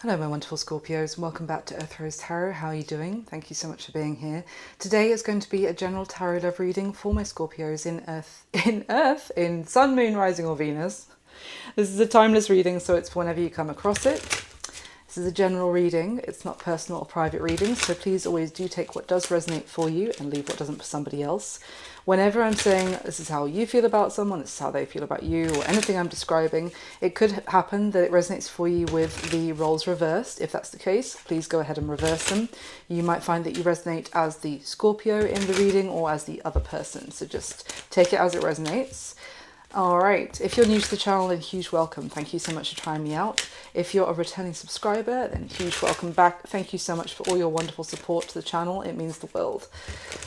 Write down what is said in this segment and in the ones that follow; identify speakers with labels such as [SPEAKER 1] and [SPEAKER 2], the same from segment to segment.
[SPEAKER 1] Hello my wonderful Scorpios, and welcome back to Earth Rose Tarot. How are you doing? Thank you so much for being here. Today is going to be a general tarot love reading for my Scorpios in Sun, Moon, Rising or Venus. This is a timeless reading, so it's for whenever you come across it. This is a general reading, it's not personal or private reading, so please always do take what does resonate for you and leave what doesn't for somebody else. Whenever I'm saying this is how you feel about someone, this is how they feel about you, or anything I'm describing, it could happen that it resonates for you with the roles reversed. If that's the case, please go ahead and reverse them. You might find that you resonate as the Scorpio in the reading or as the other person, so just take it as it resonates. Alright, if you're new to the channel, then huge welcome. Thank you so much for trying me out. If you're a returning subscriber, then huge welcome back. Thank you so much for all your wonderful support to the channel. It means the world.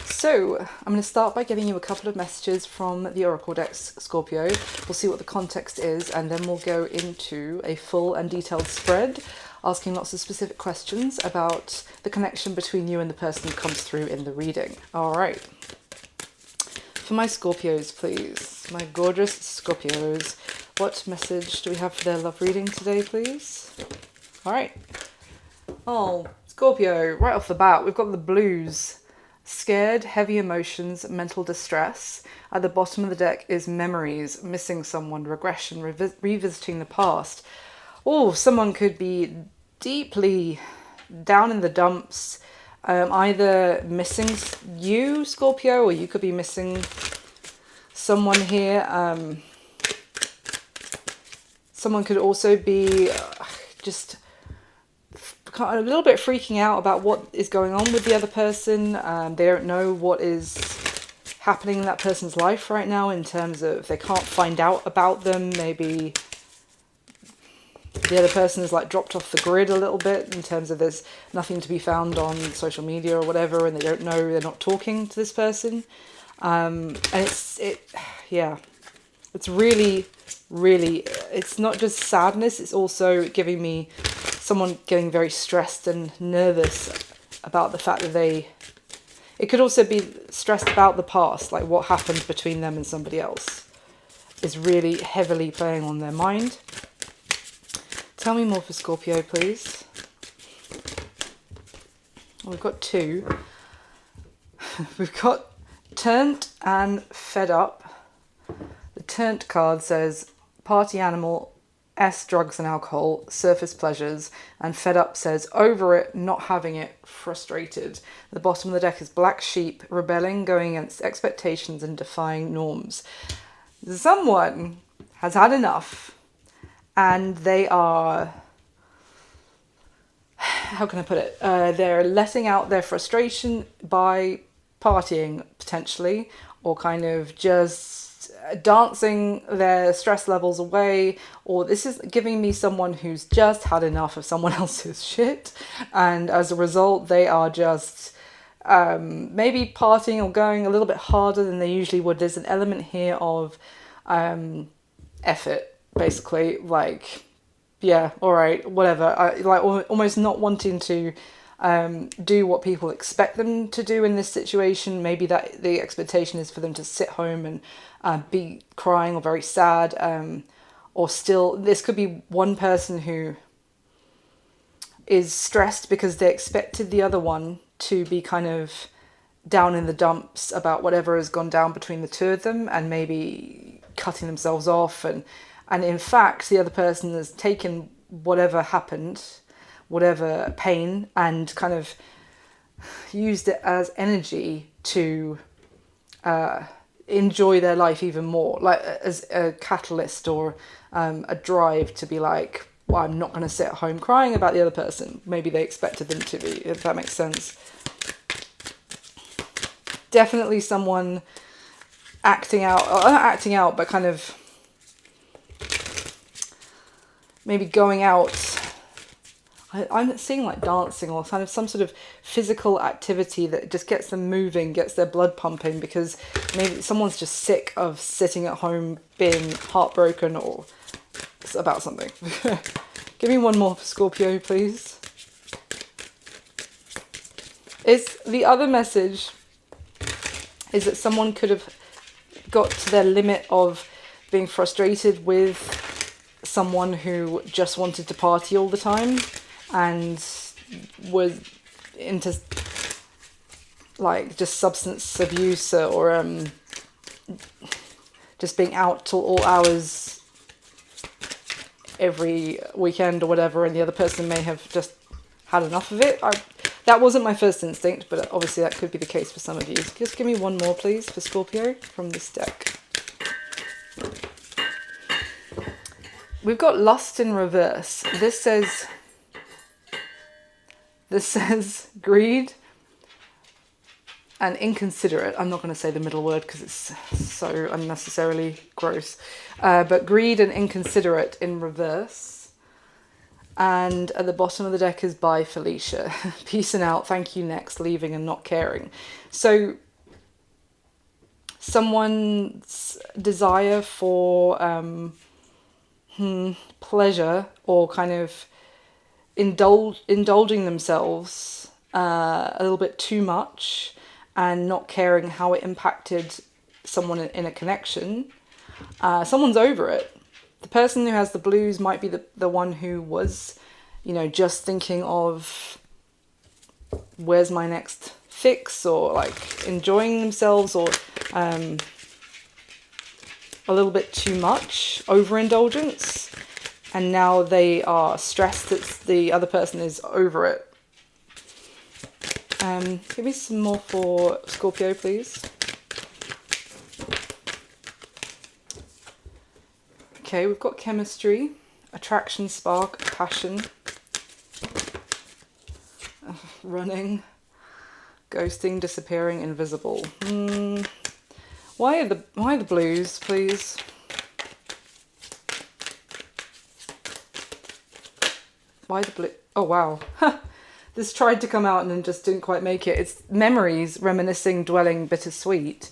[SPEAKER 1] So, I'm going to start by giving you a couple of messages from the Oracle decks, Scorpio. We'll see what the context is, and then we'll go into a full and detailed spread, asking lots of specific questions about the connection between you and the person who comes through in the reading. Alright. For my Scorpios, please. My gorgeous Scorpios. What message do we have for their love reading today, please? Alright. Oh, Scorpio, right off the bat, we've got the blues. Scared, heavy emotions, mental distress. At the bottom of the deck is memories, missing someone, regression, revisiting the past. Oh, someone could be deeply down in the dumps. Either missing you, Scorpio, or you could be missing someone here. Someone could also be just kind of a little bit freaking out about what is going on with the other person. They don't know what is happening in that person's life right now, in terms of they can't find out about them. Maybe the other person is like dropped off the grid a little bit, in terms of there's nothing to be found on social media or whatever, and they don't know, they're not talking to this person. And it's really, it's not just sadness, it's also giving me someone getting very stressed and nervous about the fact that it could also be stressed about the past, like what happened between them and somebody else is really heavily playing on their mind. Tell me more for Scorpio, please. We've got two. We've got Turned and Fed Up. The Turned card says party animal, S, drugs and alcohol, surface pleasures, and Fed Up says over it, not having it, frustrated. The bottom of the deck is black sheep, rebelling, going against expectations and defying norms. Someone has had enough, and they are, how can I put it, they're letting out their frustration by partying, potentially, or kind of just dancing their stress levels away. Or this is giving me someone who's just had enough of someone else's shit, and as a result they are just maybe partying or going a little bit harder than they usually would. There's an element here of effort, basically, like, yeah, all right, whatever. Like almost not wanting to do what people expect them to do in this situation. Maybe that the expectation is for them to sit home and be crying or very sad, or still, this could be one person who is stressed because they expected the other one to be kind of down in the dumps about whatever has gone down between the two of them, and maybe cutting themselves off, and in fact the other person has taken whatever happened, whatever pain, and kind of used it as energy to enjoy their life even more, like as a catalyst or a drive to be like, well, I'm not going to sit at home crying about the other person. Maybe they expected them to be, if that makes sense. Definitely someone acting out, or not acting out, but kind of maybe going out. I'm seeing like dancing or kind of some sort of physical activity that just gets them moving, gets their blood pumping, because maybe someone's just sick of sitting at home being heartbroken or about something. Give me one more for Scorpio, please. The other message is that someone could have got to their limit of being frustrated with someone who just wanted to party all the time, and was into like just substance abuse or just being out till all hours every weekend or whatever, and the other person may have just had enough of it. That wasn't my first instinct, but obviously that could be the case for some of you. Just give me one more, please, for Scorpio from this deck. We've got lust in reverse. This says greed and inconsiderate. I'm not going to say the middle word because it's so unnecessarily gross. But greed and inconsiderate in reverse. And at the bottom of the deck is bye, Felicia. Peace and out. Thank you, next. Leaving and not caring. So someone's desire for pleasure or kind of indulging themselves a little bit too much and not caring how it impacted someone in a connection. Someone's over it. The person who has the blues might be the one who was, you know, just thinking of where's my next fix, or like enjoying themselves, or a little bit too much overindulgence, and now they are stressed that the other person is over it. Give me some more for Scorpio, please. Okay, we've got chemistry, attraction, spark, passion, running, ghosting, disappearing, invisible. Why the blues, please? Why the blue? Oh wow. This tried to come out and then just didn't quite make it. It's memories, reminiscing, dwelling, bittersweet.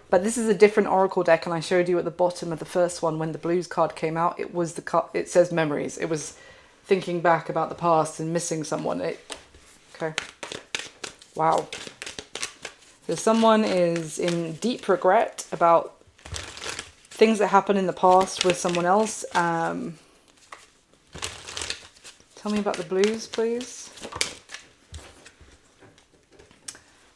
[SPEAKER 1] But this is a different oracle deck, and I showed you at the bottom of the first one when the blues card came out. It was it says memories. It was thinking back about the past and missing someone. Okay. Wow. So someone is in deep regret about things that happened in the past with someone else. Tell me about the blues, please.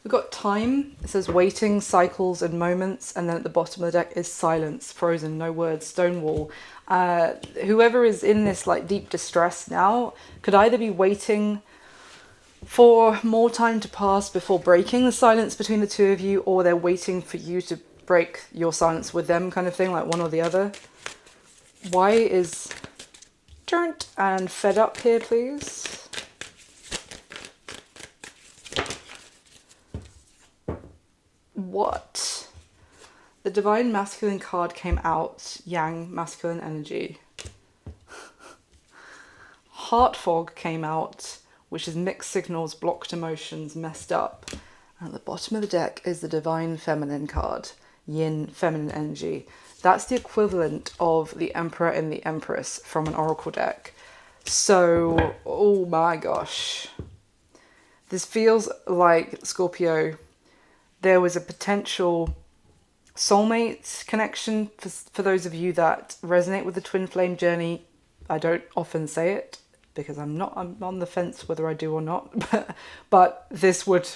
[SPEAKER 1] We've got time. It says waiting, cycles and moments. And then at the bottom of the deck is silence, frozen, no words, stone wall. Whoever is in this like deep distress now could either be waiting for more time to pass before breaking the silence between the two of you, or they're waiting for you to break your silence with them, kind of thing, like one or the other. Why is turned and fed up here, please? What? The Divine Masculine card came out. Yang, masculine energy. Heart fog came out, which is mixed signals, blocked emotions, messed up. And at the bottom of the deck is the Divine Feminine card. Yin, feminine energy. That's the equivalent of the Emperor and the Empress from an oracle deck. So, oh my gosh. This feels like, Scorpio, there was a potential soulmate connection for those of you that resonate with the twin flame journey. I don't often say it because I'm on the fence whether I do or not, but this would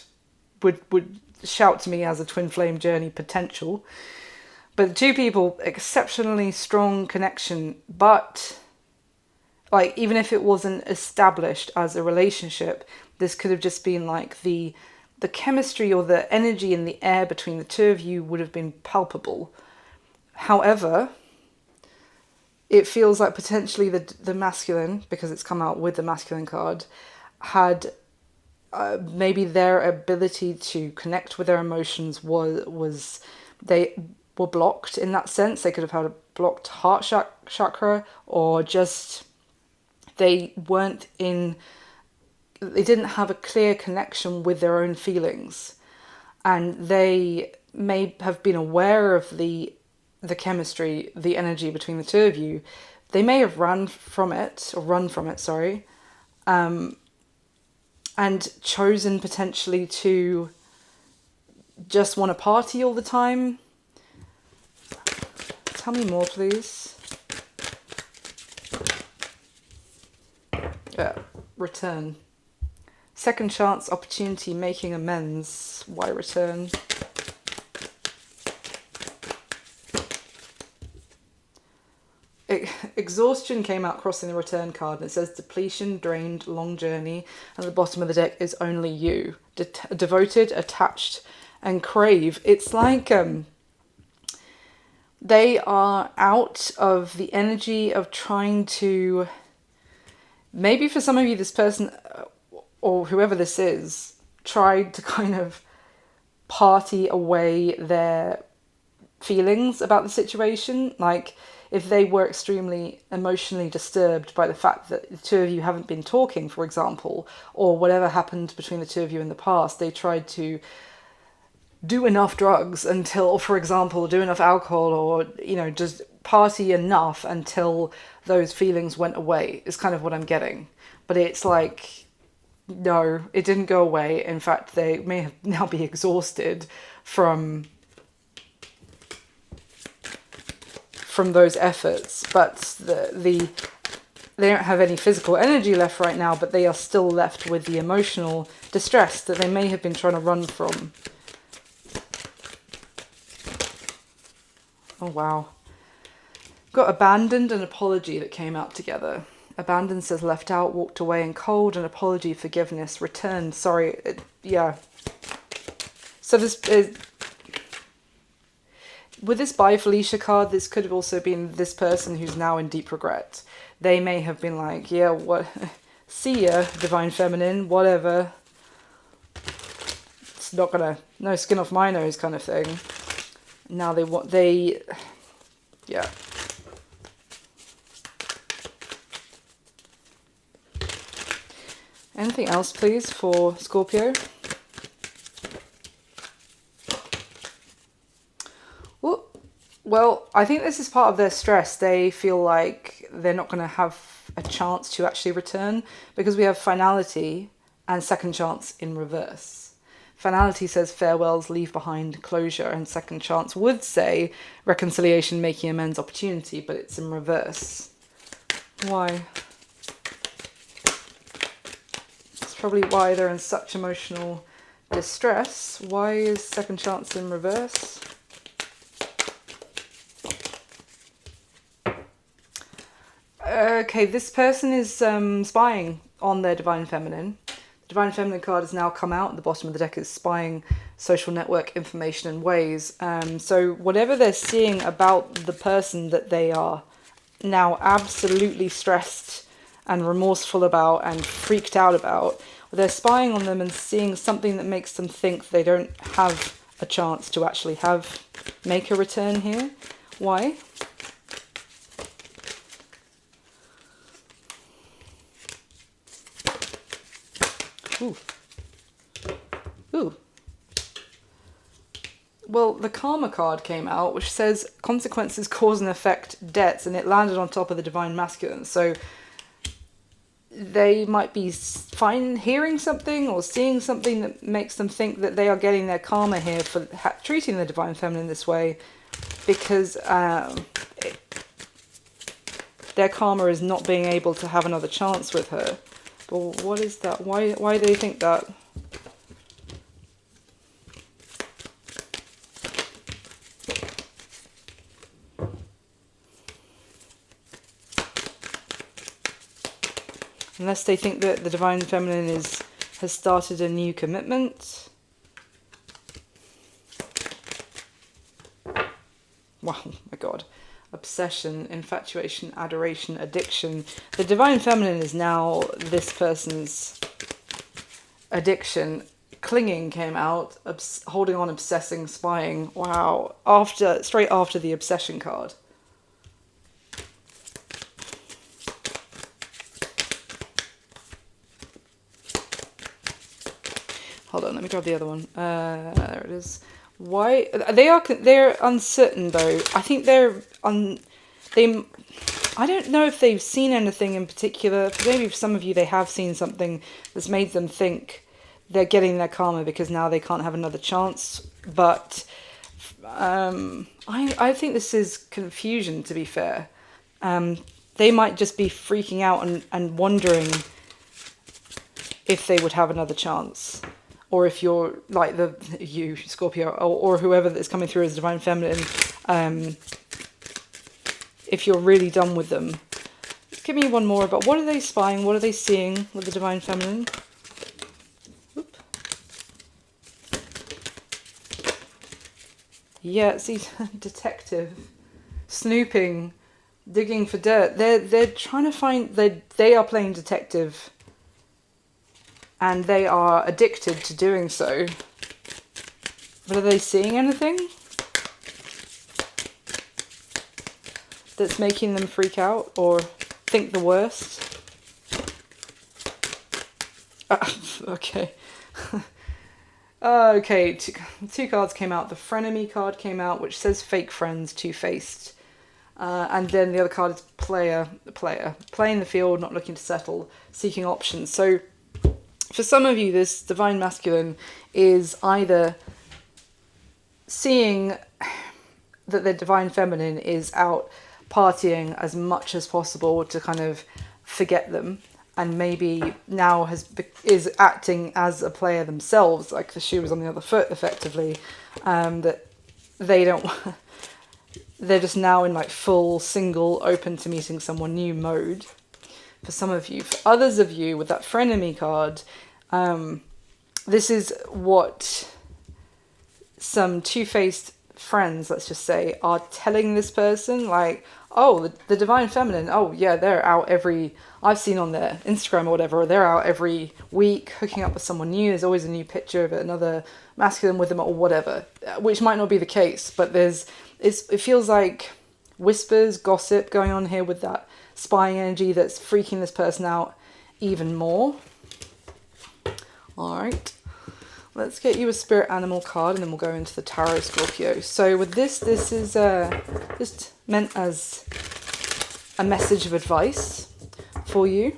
[SPEAKER 1] shout to me as a twin flame journey potential. But the two people, exceptionally strong connection, but like even if it wasn't established as a relationship, this could have just been like the chemistry or the energy in the air between the two of you would have been palpable. However, it feels like potentially the masculine, because it's come out with the masculine card, had maybe their ability to connect with their emotions was they were blocked in that sense. They could have had a blocked heart chakra, or just they didn't have a clear connection with their own feelings, and they may have been aware of the chemistry, the energy between the two of you. They may have run from it, and chosen potentially to just want to party all the time. Tell me more, please. Yeah. return? Second chance, opportunity, making amends. Why return? Exhaustion came out crossing the return card, and it says depletion, drained, long journey, and at the bottom of the deck is only you. Devoted, attached, and crave. It's like they are out of the energy of trying to, maybe for some of you, this person or whoever this is tried to kind of party away their feelings about the situation. Like, if they were extremely emotionally disturbed by the fact that the two of you haven't been talking, for example, or whatever happened between the two of you in the past, they tried to do enough drugs until, for example, do enough alcohol, or, you know, just party enough until those feelings went away, is kind of what I'm getting. But it's like, no, it didn't go away. In fact, they may have now be exhausted from those efforts, but they don't have any physical energy left right now, but they are still left with the emotional distress that they may have been trying to run from. Oh wow. Got abandoned and apology that came out together. Abandoned says left out, walked away and cold, and apology, forgiveness, returned, sorry, yeah. So this is, with this By Felicia card, this could have also been this person who's now in deep regret. They may have been like, yeah, what, see ya, Divine Feminine, whatever. It's not gonna, no skin off my nose kind of thing. Now yeah. Anything else, please, for Scorpio? Well, I think this is part of their stress. They feel like they're not going to have a chance to actually return, because we have finality and second chance in reverse. Finality says farewells, leave behind, closure, and second chance would say reconciliation, making amends, opportunity, but it's in reverse. Why? It's probably why they're in such emotional distress. Why is second chance in reverse? Okay, this person is spying on their Divine Feminine. The Divine Feminine card has now come out. At the bottom of the deck is spying, social network, information and ways. So whatever they're seeing about the person that they are now absolutely stressed and remorseful about and freaked out about, they're spying on them and seeing something that makes them think they don't have a chance to actually make a return here. Why? Ooh. Ooh. Well, the Karma card came out, which says consequences, cause and effect, debts, and it landed on top of the Divine Masculine. So they might be hearing something or seeing something that makes them think that they are getting their karma here for treating the Divine Feminine this way, because their karma is not being able to have another chance with her. But what is that? Why do they think that? Unless they think that the Divine Feminine has started a new commitment. Wow, my God. Obsession, infatuation, adoration, addiction. The Divine Feminine is now this person's addiction. Clinging came out, holding on, obsessing, spying. Wow, straight after the obsession card. Hold on, let me grab the other one. There it is. Why they're uncertain though. I think I don't know if they've seen anything in particular. Maybe for some of you they have seen something that's made them think they're getting their karma because now they can't have another chance. But I think this is confusion, to be fair. They might just be freaking out and wondering if they would have another chance, or if you're like you Scorpio, or whoever that's coming through as Divine Feminine, if you're really done with them. Give me one more about what are they spying, what are they seeing with the Divine Feminine? Oop. Yeah, see, detective, snooping, digging for dirt. They're trying to find, they are playing detective, and they are addicted to doing so. But are they seeing anything that's making them freak out or think the worst? Okay. Okay, two cards came out. The Frenemy card came out, which says fake friends, two-faced. And then the other card is player, playing the field, not looking to settle, seeking options. So for some of you, this Divine Masculine is either seeing that the Divine Feminine is out partying as much as possible to kind of forget them, and maybe now is acting as a player themselves, like the shoe was on the other foot, effectively, that they don't, they're just now in like full single, open to meeting someone new mode. For some of you. For others of you, with that Frenemy card, this is what some two-faced friends, let's just say, are telling this person, like, oh, the Divine Feminine, oh yeah, they're out I've seen on their Instagram or whatever, or they're out every week hooking up with someone new. There's always a new picture of another masculine with them or whatever, which might not be the case, but it feels like whispers, gossip going on here with that spying energy that's freaking this person out even more. All right. Let's get you a spirit animal card, and then we'll go into the tarot, Scorpio. So with this is just meant as a message of advice for you.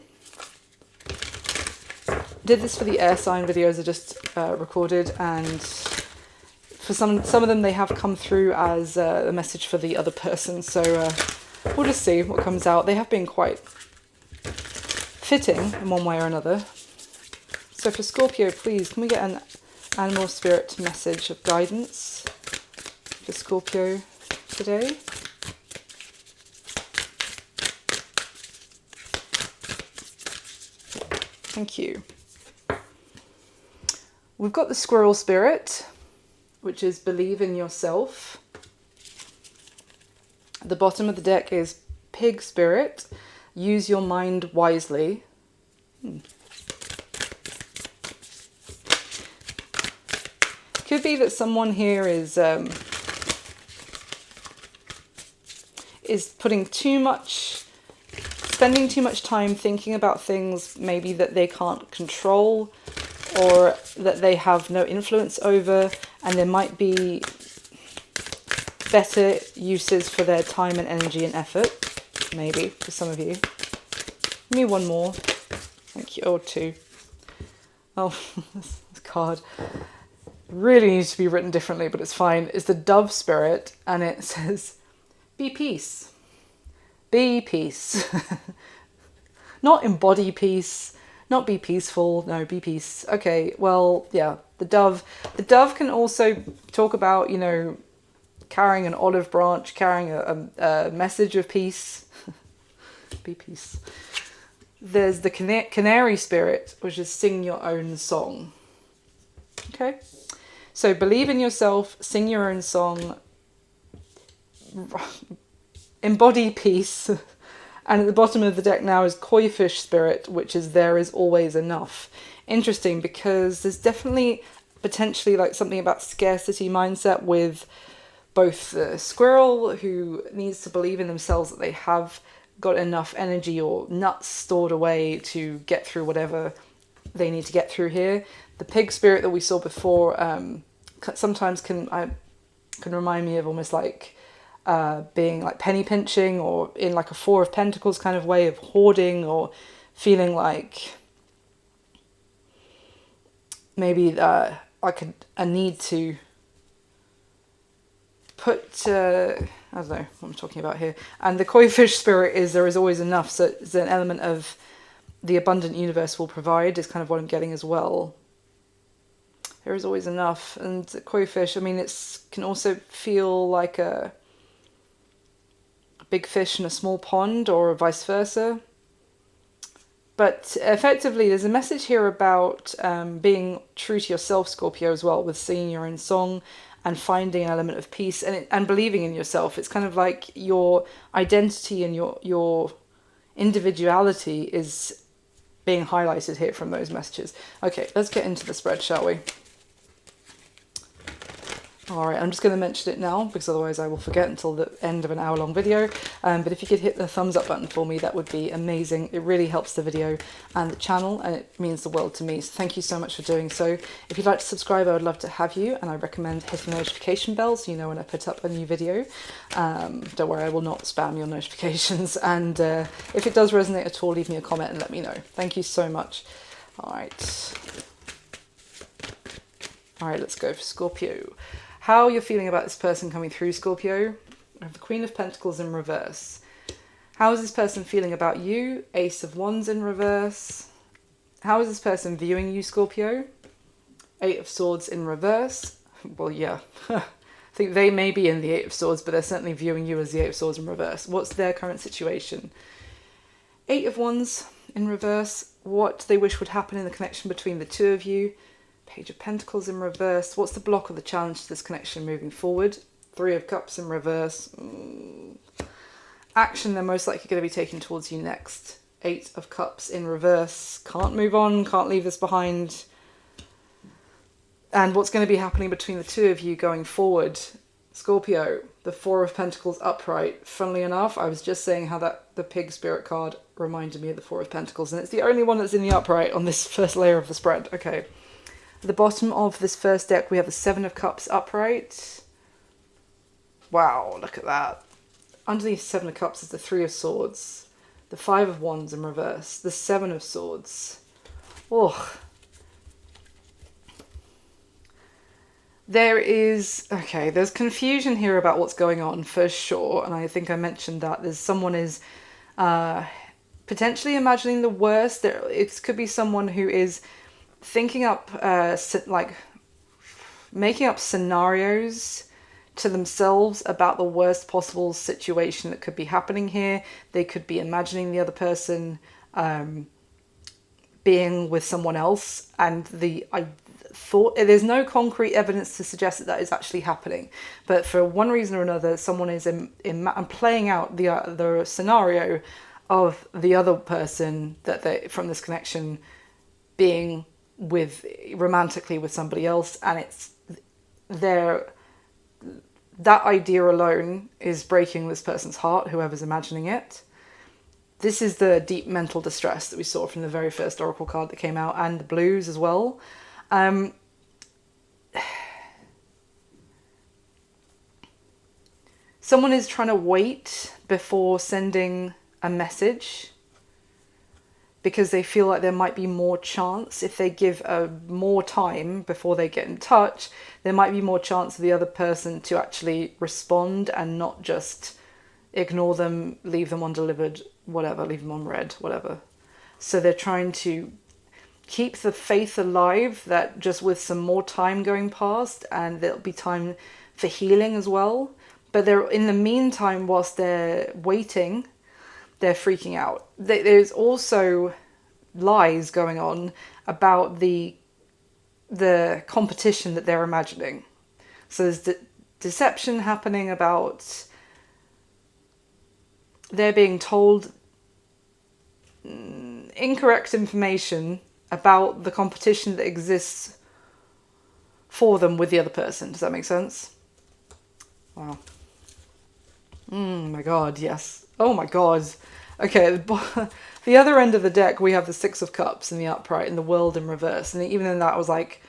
[SPEAKER 1] Did this for the air sign videos I just recorded, and for some of them they have come through as a message for the other person. So we'll just see what comes out. They have been quite fitting in one way or another. So for Scorpio, please, can we get an animal spirit message of guidance for Scorpio today? Thank you. We've got the squirrel spirit, which is believe in yourself. At the bottom of the deck is pig spirit, use your mind wisely. Could be that someone here is spending too much time thinking about things maybe that they can't control or that they have no influence over, and there might be better uses for their time and energy and effort, maybe, for some of you. Give me one more. Thank you. Oh, two. Oh, this card really needs to be written differently, but it's fine. It's the dove spirit, and it says, be peace. Be peace. Not embody peace, not be peaceful, no, be peace. Okay, well, yeah, the dove can also talk about, you know, carrying an olive branch, carrying a message of peace. Be peace. There's the canary spirit, which is sing your own song. Okay, so believe in yourself, sing your own song, embody peace. And at the bottom of the deck now is koi fish spirit, which is there is always enough. Interesting, because there's definitely potentially like something about scarcity mindset with both the squirrel, who needs to believe in themselves that they have got enough energy or nuts stored away to get through whatever they need to get through here. The pig spirit that we saw before sometimes can remind me of almost like being like penny pinching, or in like a Four of Pentacles kind of way of hoarding, or feeling like maybe like a need to put, I don't know what I'm talking about here. And the koi fish spirit is there is always enough, so it's an element of the abundant universe will provide is kind of what I'm getting as well. There is always enough. And koi fish, I mean, it can also feel like a big fish in a small pond, or vice versa. But effectively, there's a message here about being true to yourself, Scorpio, as well, with singing your own song and finding an element of peace and believing in yourself. It's kind of like your identity and your individuality is being highlighted here from those messages. Okay, let's get into the spread, shall we? Alright, I'm just going to mention it now because otherwise I will forget until the end of an hour-long video. But if you could hit the thumbs up button for me, that would be amazing. It really helps the video and the channel, and it means the world to me. So thank you so much for doing so. If you'd like to subscribe, I would love to have you, and I recommend hitting the notification bell so you know when I put up a new video. Don't worry, I will not spam your notifications. And if it does resonate at all, leave me a comment and let me know. Thank you so much. Alright, let's go for Scorpio. How you're feeling about this person coming through, Scorpio. I have the Queen of Pentacles in reverse. How is this person feeling about you? Ace of Wands in reverse. How is this person viewing you, Scorpio? Eight of Swords in reverse. Well, yeah. I think they may be in the Eight of Swords, but they're certainly viewing you as the Eight of Swords in reverse. What's their current situation? Eight of Wands in reverse. What they wish would happen in the connection between the two of you. Page of Pentacles in reverse. What's the block or the challenge to this connection moving forward? Three of Cups in reverse. Action they're most likely going to be taking towards you next. Eight of Cups in reverse. Can't move on, can't leave this behind. And what's going to be happening between the two of you going forward? Scorpio, the Four of Pentacles upright. Funnily enough, I was just saying how the pig spirit card reminded me of the Four of Pentacles, and it's the only one that's in the upright on this first layer of the spread. Okay. At the bottom of this first deck, we have the Seven of Cups upright. Wow, look at that. Underneath Seven of Cups is the Three of Swords, the Five of Wands in reverse, the Seven of Swords. Oh. There's confusion here about what's going on for sure, and I think I mentioned that. Someone is potentially imagining the worst. It could be someone who is thinking up, making up scenarios to themselves about the worst possible situation that could be happening here. They could be imagining the other person being with someone else, and there's no concrete evidence to suggest that is actually happening. But for one reason or another, someone is playing out the scenario of the other person from this connection being romantically with somebody else, and that idea alone is breaking this person's heart, whoever's imagining it. This is the deep mental distress that we saw from the very first oracle card that came out, and the blues as well. Someone is trying to wait before sending a message, because they feel like there might be more chance if they give more time before they get in touch. There might be more chance of the other person to actually respond and not just ignore them, leave them undelivered, whatever, leave them unread, whatever. So they're trying to keep the faith alive that just with some more time going past, and there'll be time for healing as well. But they're, in the meantime, whilst they're waiting, they're freaking out. There's also lies going on about the competition that they're imagining. So there's deception happening about they're being told incorrect information about the competition that exists for them with the other person. Does that make sense? Wow. My God, yes. Oh my God. Okay, the other end of the deck, we have the Six of Cups in the upright and the World in reverse. And even in that, I was like,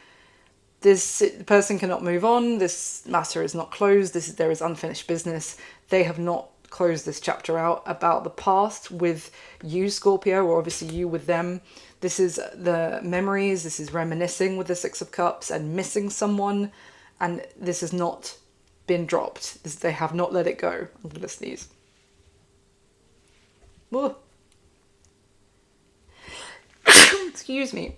[SPEAKER 1] this person cannot move on. This matter is not closed. There is unfinished business. They have not closed this chapter out about the past with you, Scorpio, or obviously you with them. This is the memories. This is reminiscing with the Six of Cups and missing someone. And this has not been dropped. They have not let it go. I'm going to sneeze. Whoa. Excuse me.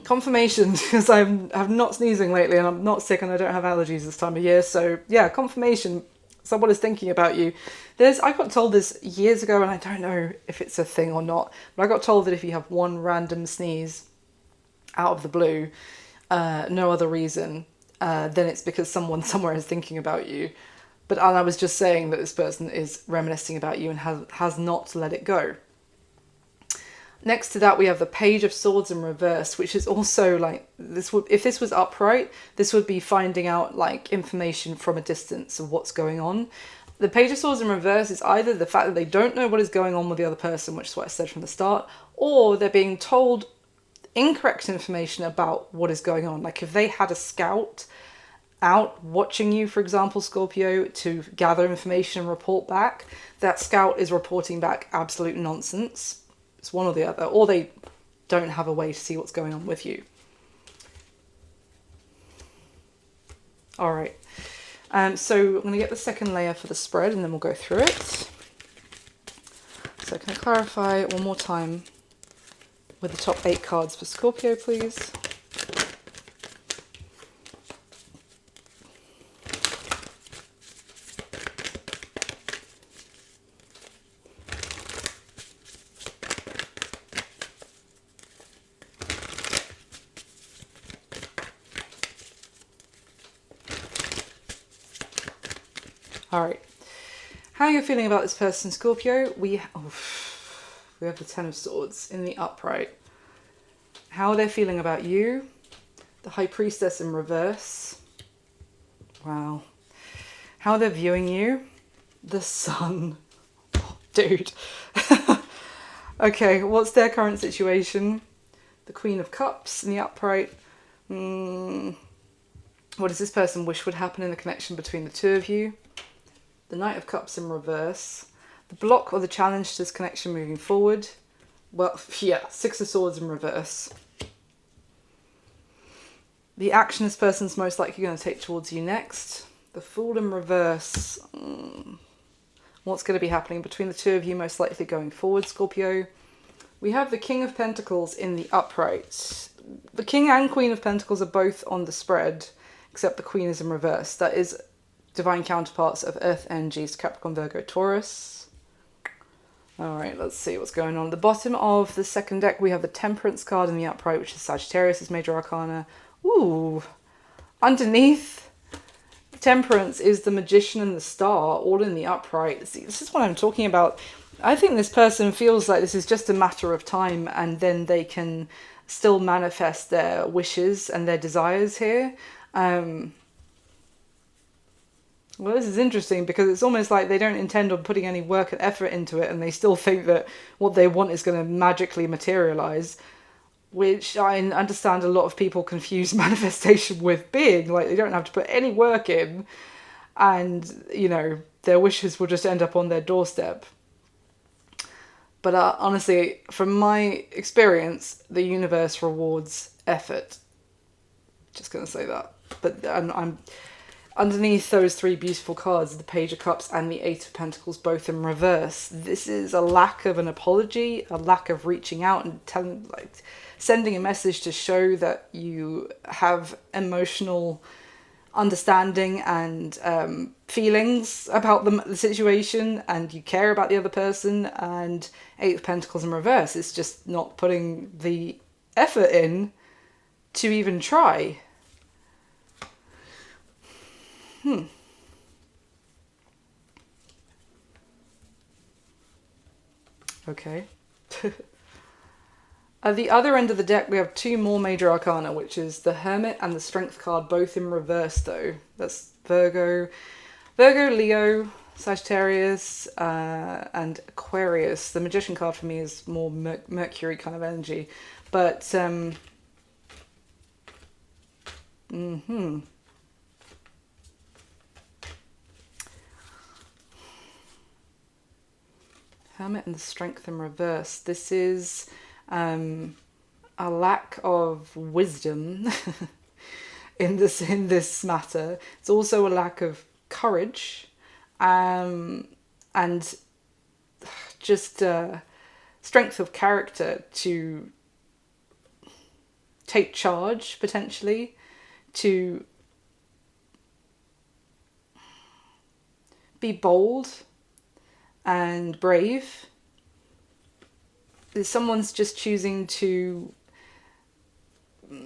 [SPEAKER 1] Confirmation, because I'm not sneezing lately and I'm not sick and I don't have allergies this time of year. So yeah, confirmation. Someone is thinking about you. I got told this years ago, and I don't know if it's a thing or not, but I got told that if you have one random sneeze out of the blue, no other reason, then it's because someone somewhere is thinking about you. And I was just saying that this person is reminiscing about you and has not let it go. Next to that, we have the Page of Swords in reverse, which is also like this would, if this was upright, this would be finding out like information from a distance of what's going on. The Page of Swords in reverse is either the fact that they don't know what is going on with the other person, which is what I said from the start, or they're being told incorrect information about what is going on. Like if they had a scout out watching you, for example, Scorpio, to gather information and report back, that scout is reporting back absolute nonsense. It's one or the other, or they don't have a way to see what's going on with you. All right, so I'm going to get the second layer for the spread and then we'll go through it. So can I clarify one more time with the top 8 cards for Scorpio, please? All right, how are you feeling about this person, Scorpio? We have the Ten of Swords in the upright. How are they feeling about you? The High Priestess in reverse. Wow. How they're viewing you? The Sun. Oh, dude. Okay, what's their current situation? The Queen of Cups in the upright. What does this person wish would happen in the connection between the two of you? The Knight of Cups in reverse. The block or the challenge to this connection moving forward. Well, yeah, Six of Swords in reverse. The action this person's most likely going to take towards you next. The Fool in reverse. What's going to be happening between the two of you most likely going forward, Scorpio? We have the King of Pentacles in the upright. The King and Queen of Pentacles are both on the spread, except the Queen is in reverse. That is divine counterparts of Earth energies, Capricorn, Virgo, Taurus. All right, let's see what's going on. At the bottom of the second deck, we have the Temperance card in the upright, which is Sagittarius, is Major Arcana. Ooh, underneath Temperance is the Magician and the Star, all in the upright. See, this is what I'm talking about. I think this person feels like this is just a matter of time, and then they can still manifest their wishes and their desires here. Well, this is interesting because it's almost like they don't intend on putting any work and effort into it, and they still think that what they want is going to magically materialize, which I understand a lot of people confuse manifestation with being. Like, they don't have to put any work in, and, you know, their wishes will just end up on their doorstep. But honestly, from my experience, the universe rewards effort. Just going to say that. But I'm underneath those three beautiful cards, the Page of Cups and the Eight of Pentacles, both in reverse. This is a lack of an apology, a lack of reaching out and telling, like, sending a message to show that you have emotional understanding and feelings about the situation, and you care about the other person. And Eight of Pentacles in reverse is just not putting the effort in to even try. Okay. At the other end of the deck, we have two more Major Arcana, which is the Hermit and the Strength card, both in reverse, though. That's Virgo, Leo, Sagittarius, and Aquarius. The Magician card for me is more Mercury kind of energy. But, Hermit and the Strength in reverse. This is a lack of wisdom in this matter. It's also a lack of courage, and just strength of character to take charge, potentially, to be bold and brave. Someone's just choosing to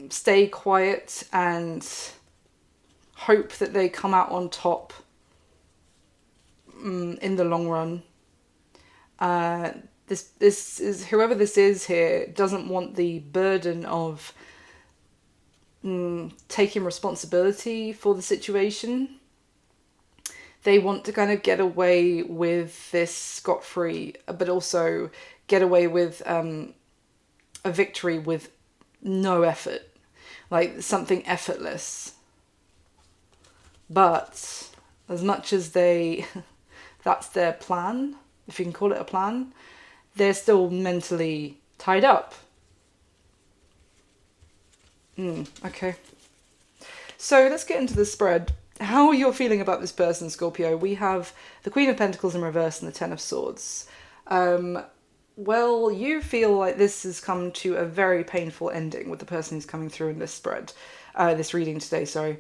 [SPEAKER 1] stay quiet and hope that they come out on top in the long run. This is, whoever this is here doesn't want the burden of taking responsibility for the situation. They want to kind of get away with this scot-free, but also get away with a victory with no effort, like something effortless. But as much as that's their plan, if you can call it a plan, they're still mentally tied up. Okay. So let's get into the spread. How you're feeling about this person, Scorpio. We have the Queen of Pentacles in reverse and the Ten of Swords. Well, you feel like this has come to a very painful ending with the person who's coming through in this spread, this reading today, sorry.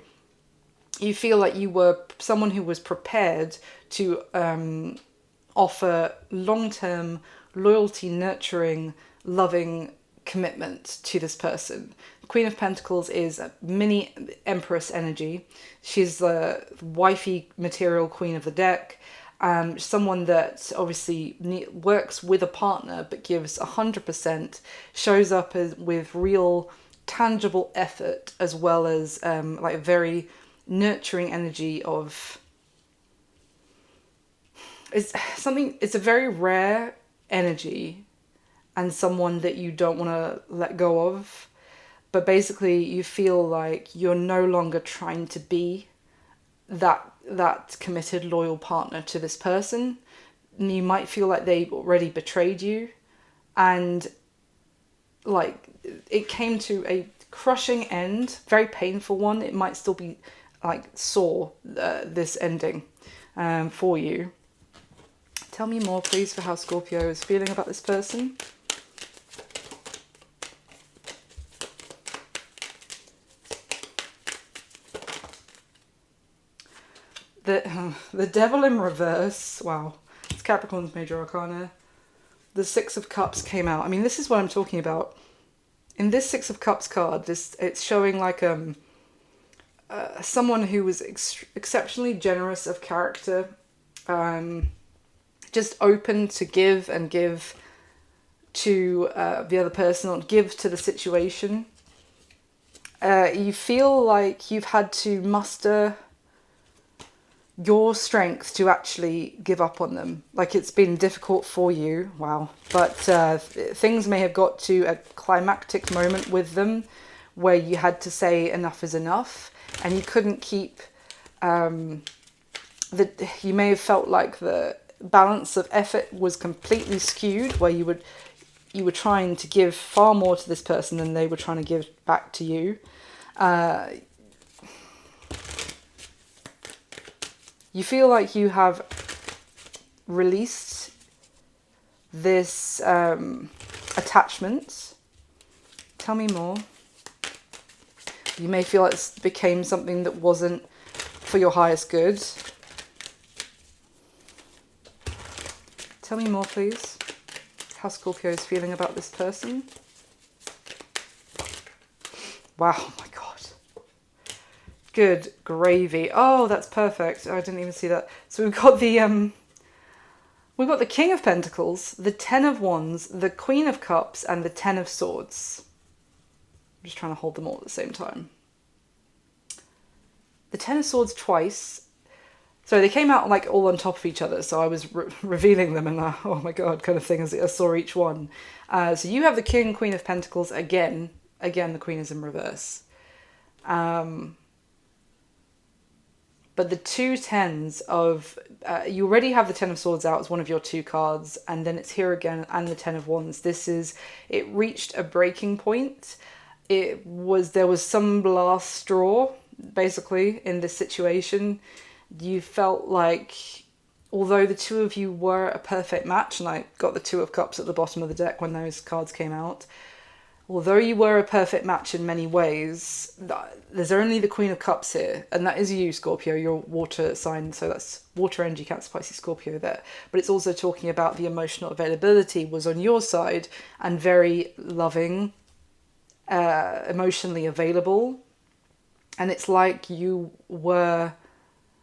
[SPEAKER 1] You feel like you were someone who was prepared to offer long-term loyalty, nurturing, loving commitment to this person. The Queen of Pentacles is a mini Empress energy. She's the wifey material queen of the deck. Someone that obviously works with a partner but gives 100%, shows up with real tangible effort, as well as like very nurturing energy of... It's a very rare energy and someone that you don't want to let go of. But basically you feel like you're no longer trying to be that committed, loyal partner to this person. You might feel like they already betrayed you, and like it came to a crushing end, very painful one. It might still be like sore, this ending for you. Tell me more, please, for how Scorpio is feeling about this person. The Devil in reverse. Wow. It's Capricorn's major arcana. The Six of Cups came out. I mean, this is what I'm talking about. In this Six of Cups card, it's showing like someone who was exceptionally generous of character, just open to give and give to the other person, or give to the situation. You feel like you've had to muster your strength to actually give up on them. Like it's been difficult for you. Wow. But things may have got to a climactic moment with them where you had to say enough is enough, and you couldn't keep you may have felt like the balance of effort was completely skewed, where you were trying to give far more to this person than they were trying to give back to you. You feel like you have released this attachment. Tell me more. You may feel like it became something that wasn't for your highest good. Tell me more, please. How Scorpio is feeling about this person. Wow, my God. Good gravy. Oh, that's perfect. I didn't even see that. So we've got the King of Pentacles, the Ten of Wands, the Queen of Cups, and the Ten of Swords. I'm just trying to hold them all at the same time. The Ten of Swords twice. So they came out like all on top of each other. So I was revealing them and oh my God, kind of thing as I saw each one. So you have the King, Queen of Pentacles again. Again, the Queen is in reverse. But the two tens of... you already have the Ten of Swords out as one of your two cards. And then it's here again, and the Ten of Wands. It reached a breaking point. There was some last straw, basically, in this situation. You felt like, although the two of you were a perfect match, and I got the Two of Cups at the bottom of the deck when those cards came out, although you were a perfect match in many ways, there's only the Queen of Cups here, and that is you, Scorpio, your water sign, so that's water energy, Cancer, Pisces, Scorpio there. But it's also talking about the emotional availability was on your side and very loving, emotionally available. And it's like you were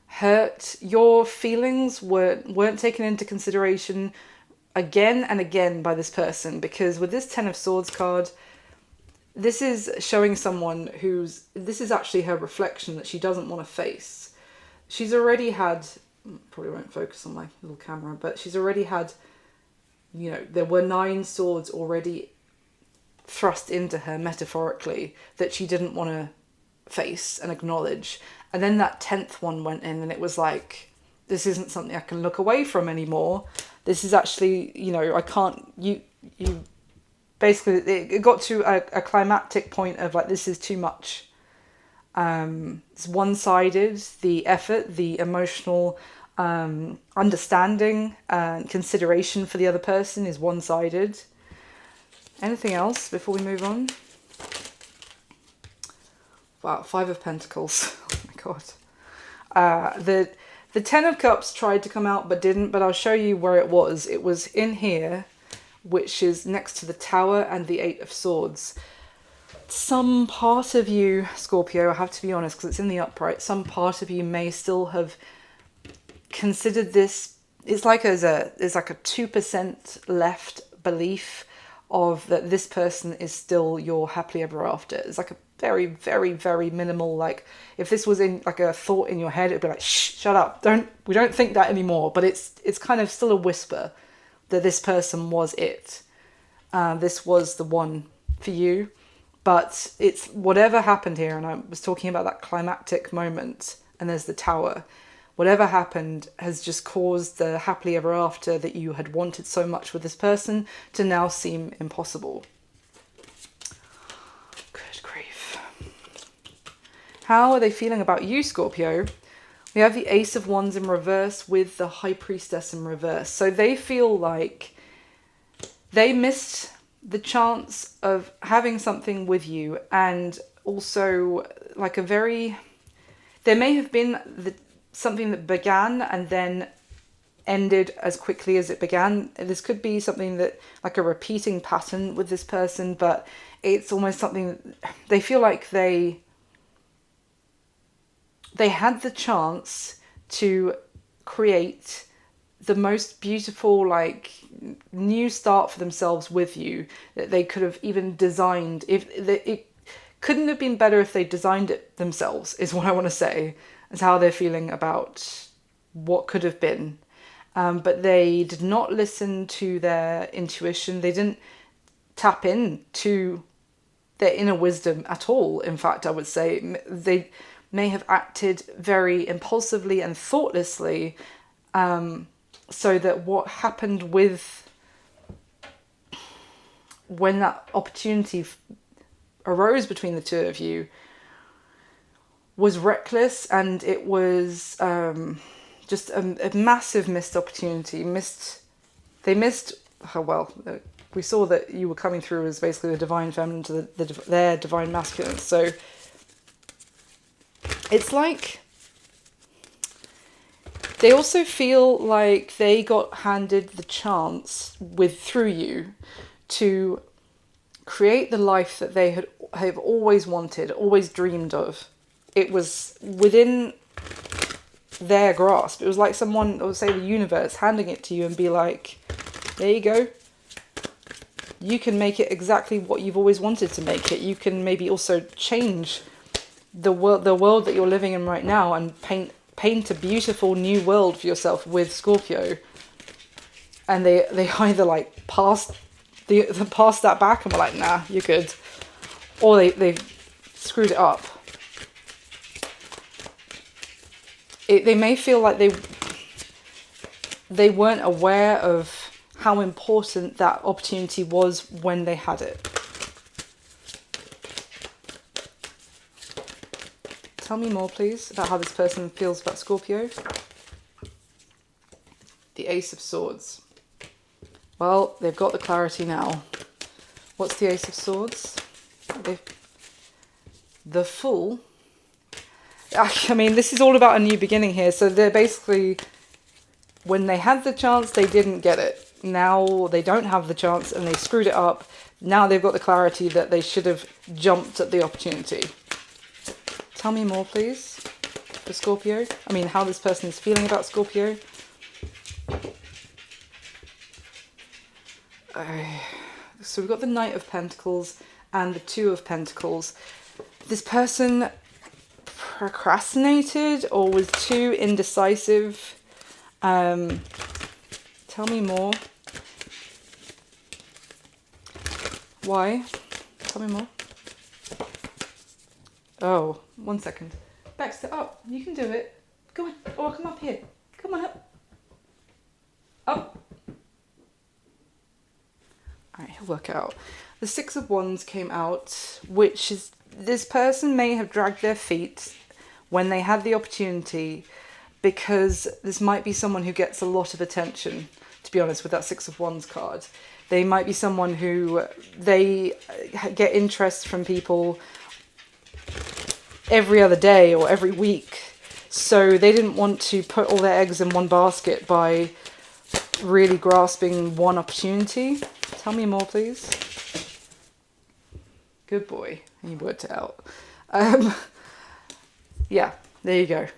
[SPEAKER 1] hurt, your feelings weren't taken into consideration again and again by this person, because with this Ten of Swords card, this is showing someone this is actually her reflection that she doesn't want to face. She's already had, probably won't focus on my little camera, but she's already had, there were 9 swords already thrust into her metaphorically that she didn't want to face and acknowledge. And then that 10th one went in, and it was like, this isn't something I can look away from anymore. This is actually, I can't, you basically, it got to a climactic point of like, this is too much. It's one-sided, the effort, the emotional understanding and consideration for the other person is one-sided. Anything else before we move on? Wow, 5 of Pentacles. Oh my god. The Ten of Cups tried to come out but didn't, but I'll show you where it was. It was in here, which is next to the Tower and the 8 of Swords. Some part of you, Scorpio, I have to be honest because it's in the upright, some part of you may still have considered this. It's like there's like a 2% left belief of that this person is still your happily ever after. It's like a very, very, very minimal, like if this was in like a thought in your head, it'd be like, shh, shut up, we don't think that anymore. But it's kind of still a whisper that this person was it. This was the one for you. But it's whatever happened here, and I was talking about that climactic moment, and there's the Tower. Whatever happened has just caused the happily ever after that you had wanted so much with this person to now seem impossible. Good grief. How are they feeling about you, Scorpio? We have the Ace of Wands in reverse with the High Priestess in reverse. So they feel like they missed the chance of having something with you, and also like there may have been something that began and then ended as quickly as it began. This could be something that like a repeating pattern with this person, but it's almost something they feel like they had the chance to create the most beautiful like new start for themselves with you that they could have even designed. It couldn't have been better if they designed it themselves, is what I want to say, is how they're feeling about what could have been. But they did not listen to their intuition. They didn't tap into their inner wisdom at all. In fact, I would say they may have acted very impulsively and thoughtlessly, so that what happened when that opportunity arose between the two of you was reckless, and it was just a massive missed opportunity. They missed, we saw that you were coming through as basically the divine feminine to their divine masculine. So it's like they also feel like they got handed the chance through you to create the life that they have always wanted, always dreamed of. It was within their grasp. It was like someone, or say the universe, handing it to you and be like, there you go. You can make it exactly what you've always wanted to make it. You can maybe also change the world that you're living in right now and paint a beautiful new world for yourself with Scorpio. And they either like passed that back and were like, nah, you're good. Or they screwed it up. They may feel like they weren't aware of how important that opportunity was when they had it. Tell me more, please, about how this person feels about Scorpio. The Ace of Swords. Well, they've got the clarity now. What's the Ace of Swords? The Fool. I mean, this is all about a new beginning here. So they're basically, when they had the chance, they didn't get it. Now they don't have the chance and they screwed it up. Now they've got the clarity that they should have jumped at the opportunity. Tell me more, please, for Scorpio. I mean, how this person is feeling about Scorpio. So we've got the Knight of Pentacles and the Two of Pentacles. This person procrastinated or was too indecisive. Tell me more. Why? Tell me more. Oh, 1 second. Baxter, up. You can do it. Go on. Or come up here. Come on up. Up. Alright, he'll work out. The Six of Wands came out, which is, this person may have dragged their feet when they had the opportunity, because this might be someone who gets a lot of attention, to be honest, with that Six of Wands card. They might be someone who they get interest from people every other day or every week. So they didn't want to put all their eggs in one basket by really grasping one opportunity. Tell me more, please. Good boy. You worked it out. Yeah, there you go.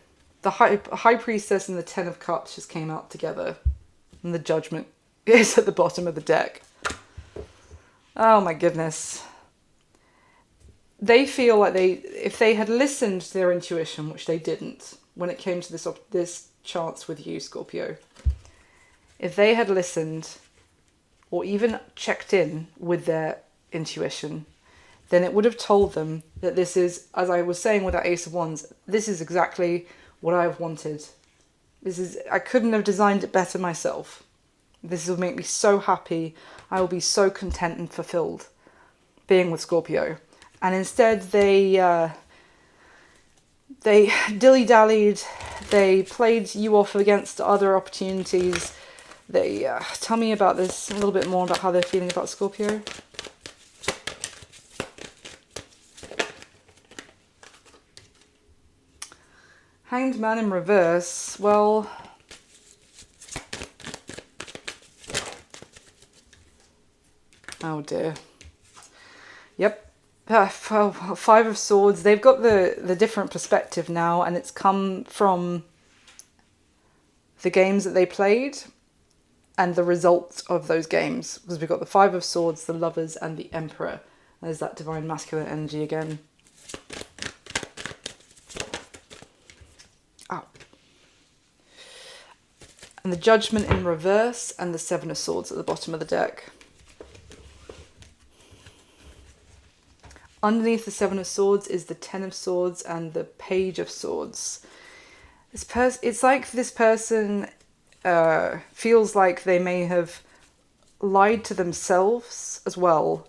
[SPEAKER 1] The High Priestess and the Ten of Cups just came out together. And the Judgment is at the bottom of the deck. Oh my goodness. They feel like if they had listened to their intuition, which they didn't, when it came to this chance with you, Scorpio. If they had listened, or even checked in with their intuition, then it would have told them that this is, as I was saying with that Ace of Wands, this is exactly what I've wanted. I couldn't have designed it better myself. This will make me so happy. I will be so content and fulfilled being with Scorpio. And instead they dilly-dallied, they played you off against other opportunities. They tell me about this, a little bit more about how they're feeling about Scorpio. Hanged Man in reverse. Well, oh dear. Yep. Five of Swords. They've got the different perspective now, and it's come from the games that they played and the results of those games. Because we've got the Five of Swords, the Lovers, and the Emperor. There's that divine masculine energy again. Oh. And the Judgment in reverse and the Seven of Swords at the bottom of the deck. Underneath the Seven of Swords is the Ten of Swords and the Page of Swords. It's like this person feels like they may have lied to themselves as well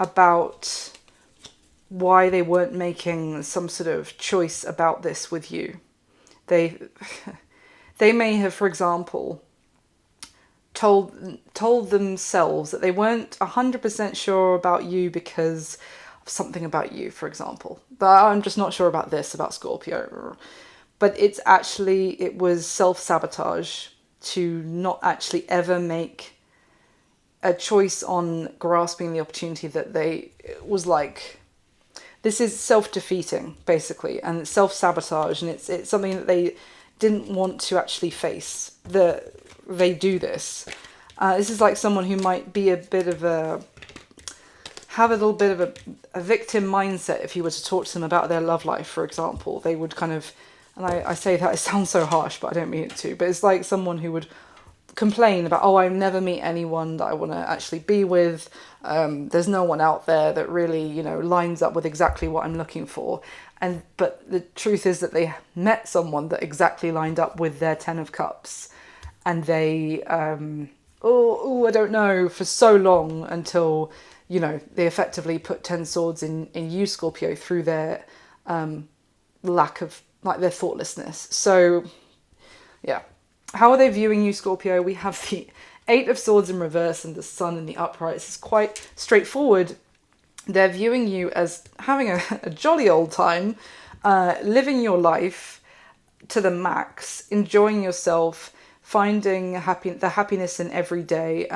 [SPEAKER 1] about why they weren't making some sort of choice about this with you. They may have, for example, told themselves that they weren't 100% sure about you because something about you, for example. But I'm just not sure about this, about Scorpio. But it was self-sabotage to not actually ever make a choice on grasping the opportunity that it was like, this is self-defeating, basically, and it's self-sabotage, and it's something that they didn't want to actually face. They do this. This is like someone who might be have a little bit of a victim mindset. If you were to talk to them about their love life, for example, they would kind of, and I say that, it sounds so harsh, but I don't mean it to, but it's like someone who would complain about, oh, I never meet anyone that I want to actually be with. There's no one out there that really, lines up with exactly what I'm looking for. But the truth is that they met someone that exactly lined up with their Ten of Cups, and they, I don't know, for so long until, they effectively put 10 swords in you, Scorpio, through their lack of, their thoughtlessness. So, yeah. How are they viewing you, Scorpio? We have the Eight of Swords in reverse and the Sun in the upright. This is quite straightforward. They're viewing you as having a jolly old time, living your life to the max, enjoying yourself, finding the happiness in every day,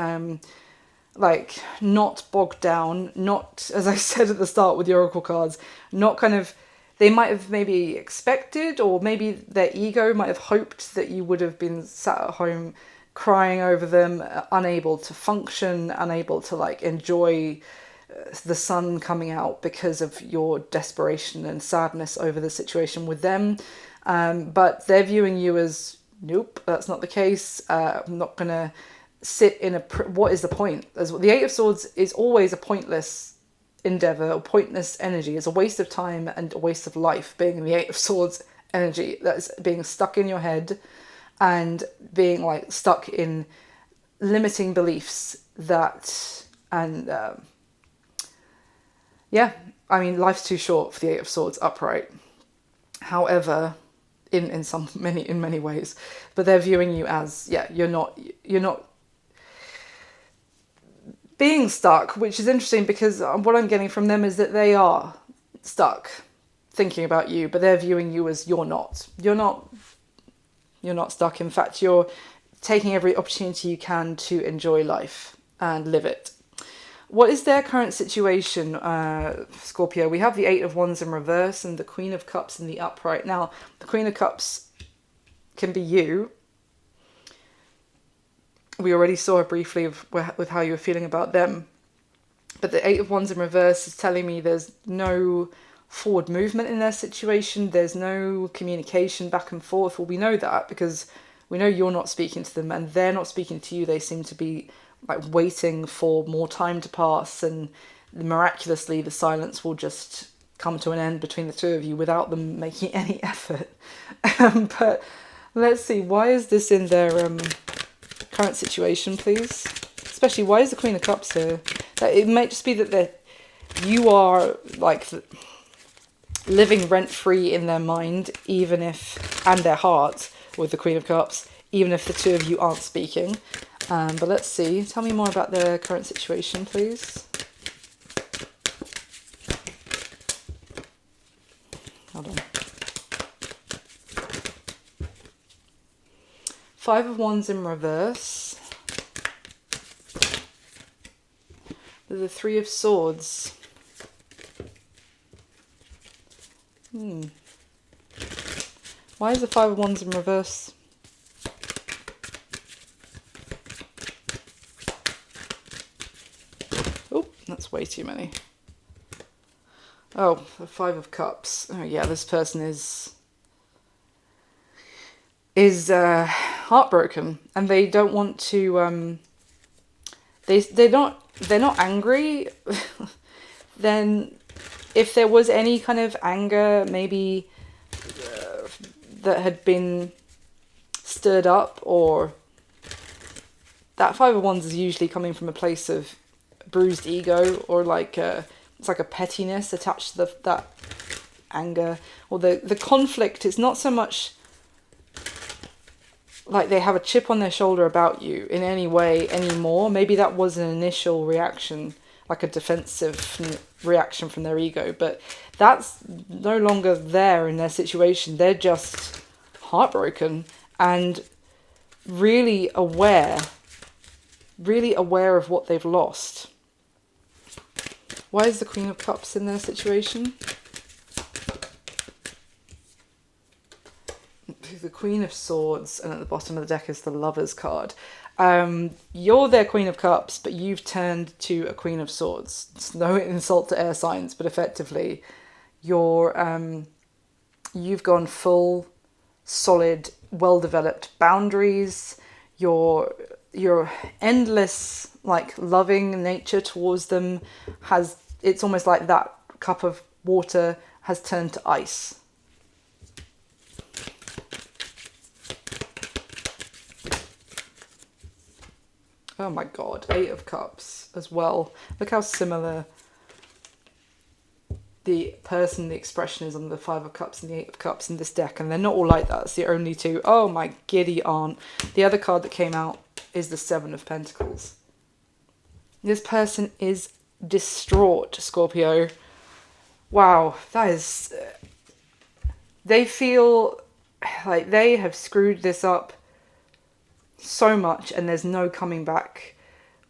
[SPEAKER 1] like not bogged down, not, as I said at the start with the oracle cards, not kind of, they might have maybe expected, or maybe their ego might have hoped that you would have been sat at home crying over them, unable to function, unable to like enjoy the sun coming out because of your desperation and sadness over the situation with them. But they're viewing you as, nope, that's not the case. I'm not going to sit in what is the point? As the Eight of Swords is always a pointless endeavor, or pointless energy. It's a waste of time and a waste of life, being in the Eight of Swords energy. That's being stuck in your head and being like stuck in limiting beliefs that, and yeah, I mean, life's too short for the Eight of Swords upright. However, in many ways, but they're viewing you as, yeah, you're not being stuck, which is interesting because what I'm getting from them is that they are stuck thinking about you, but they're viewing you as you're not stuck. In fact, you're taking every opportunity you can to enjoy life and live it. What is their current situation, Scorpio? We have the Eight of Wands in reverse and the Queen of Cups in the upright. Now, the Queen of Cups can be you. We already saw it briefly with how you were feeling about them. But the Eight of Wands in reverse is telling me there's no forward movement in their situation. There's no communication back and forth. Well, we know that because we know you're not speaking to them and they're not speaking to you. They seem to be like waiting for more time to pass, and miraculously the silence will just come to an end between the two of you without them making any effort. But let's see, why is this in their current situation, please? Especially, why is the Queen of Cups here? It might just be that you are like living rent-free in their mind, even if, and their heart with the Queen of Cups, even if the two of you aren't speaking. But let's see. Tell me more about their current situation, please. Hold on. Five of Wands in reverse. The Three of Swords. Why is the Five of Wands in reverse? Oh, that's way too many. Oh, the Five of Cups. Oh yeah, this person is heartbroken, and they don't want to. They're not angry. Then, if there was any kind of anger, maybe that had been stirred up, or that Five of Wands is usually coming from a place of bruised ego, or like it's like a pettiness attached to that anger, or the conflict. It's not so much like they have a chip on their shoulder about you in any way anymore. Maybe that was an initial reaction, like a defensive reaction from their ego, but that's no longer there in their situation. They're just heartbroken and really aware of what they've lost. Why is the Queen of Cups in their situation? The Queen of Swords, and at the bottom of the deck is the Lovers card. You're their Queen of Cups, but you've turned to a Queen of Swords. It's no insult to air signs, but effectively you've gone full, solid, well-developed boundaries. Your endless, like, loving nature towards them it's almost like that cup of water has turned to ice. Oh my god, Eight of Cups as well. Look how similar the expression is on the Five of Cups and the Eight of Cups in this deck, and they're not all like that. It's the only two. Oh my giddy aunt. The other card that came out is the Seven of Pentacles. This person is distraught, Scorpio. Wow, that is... They feel like they have screwed this up so much and there's no coming back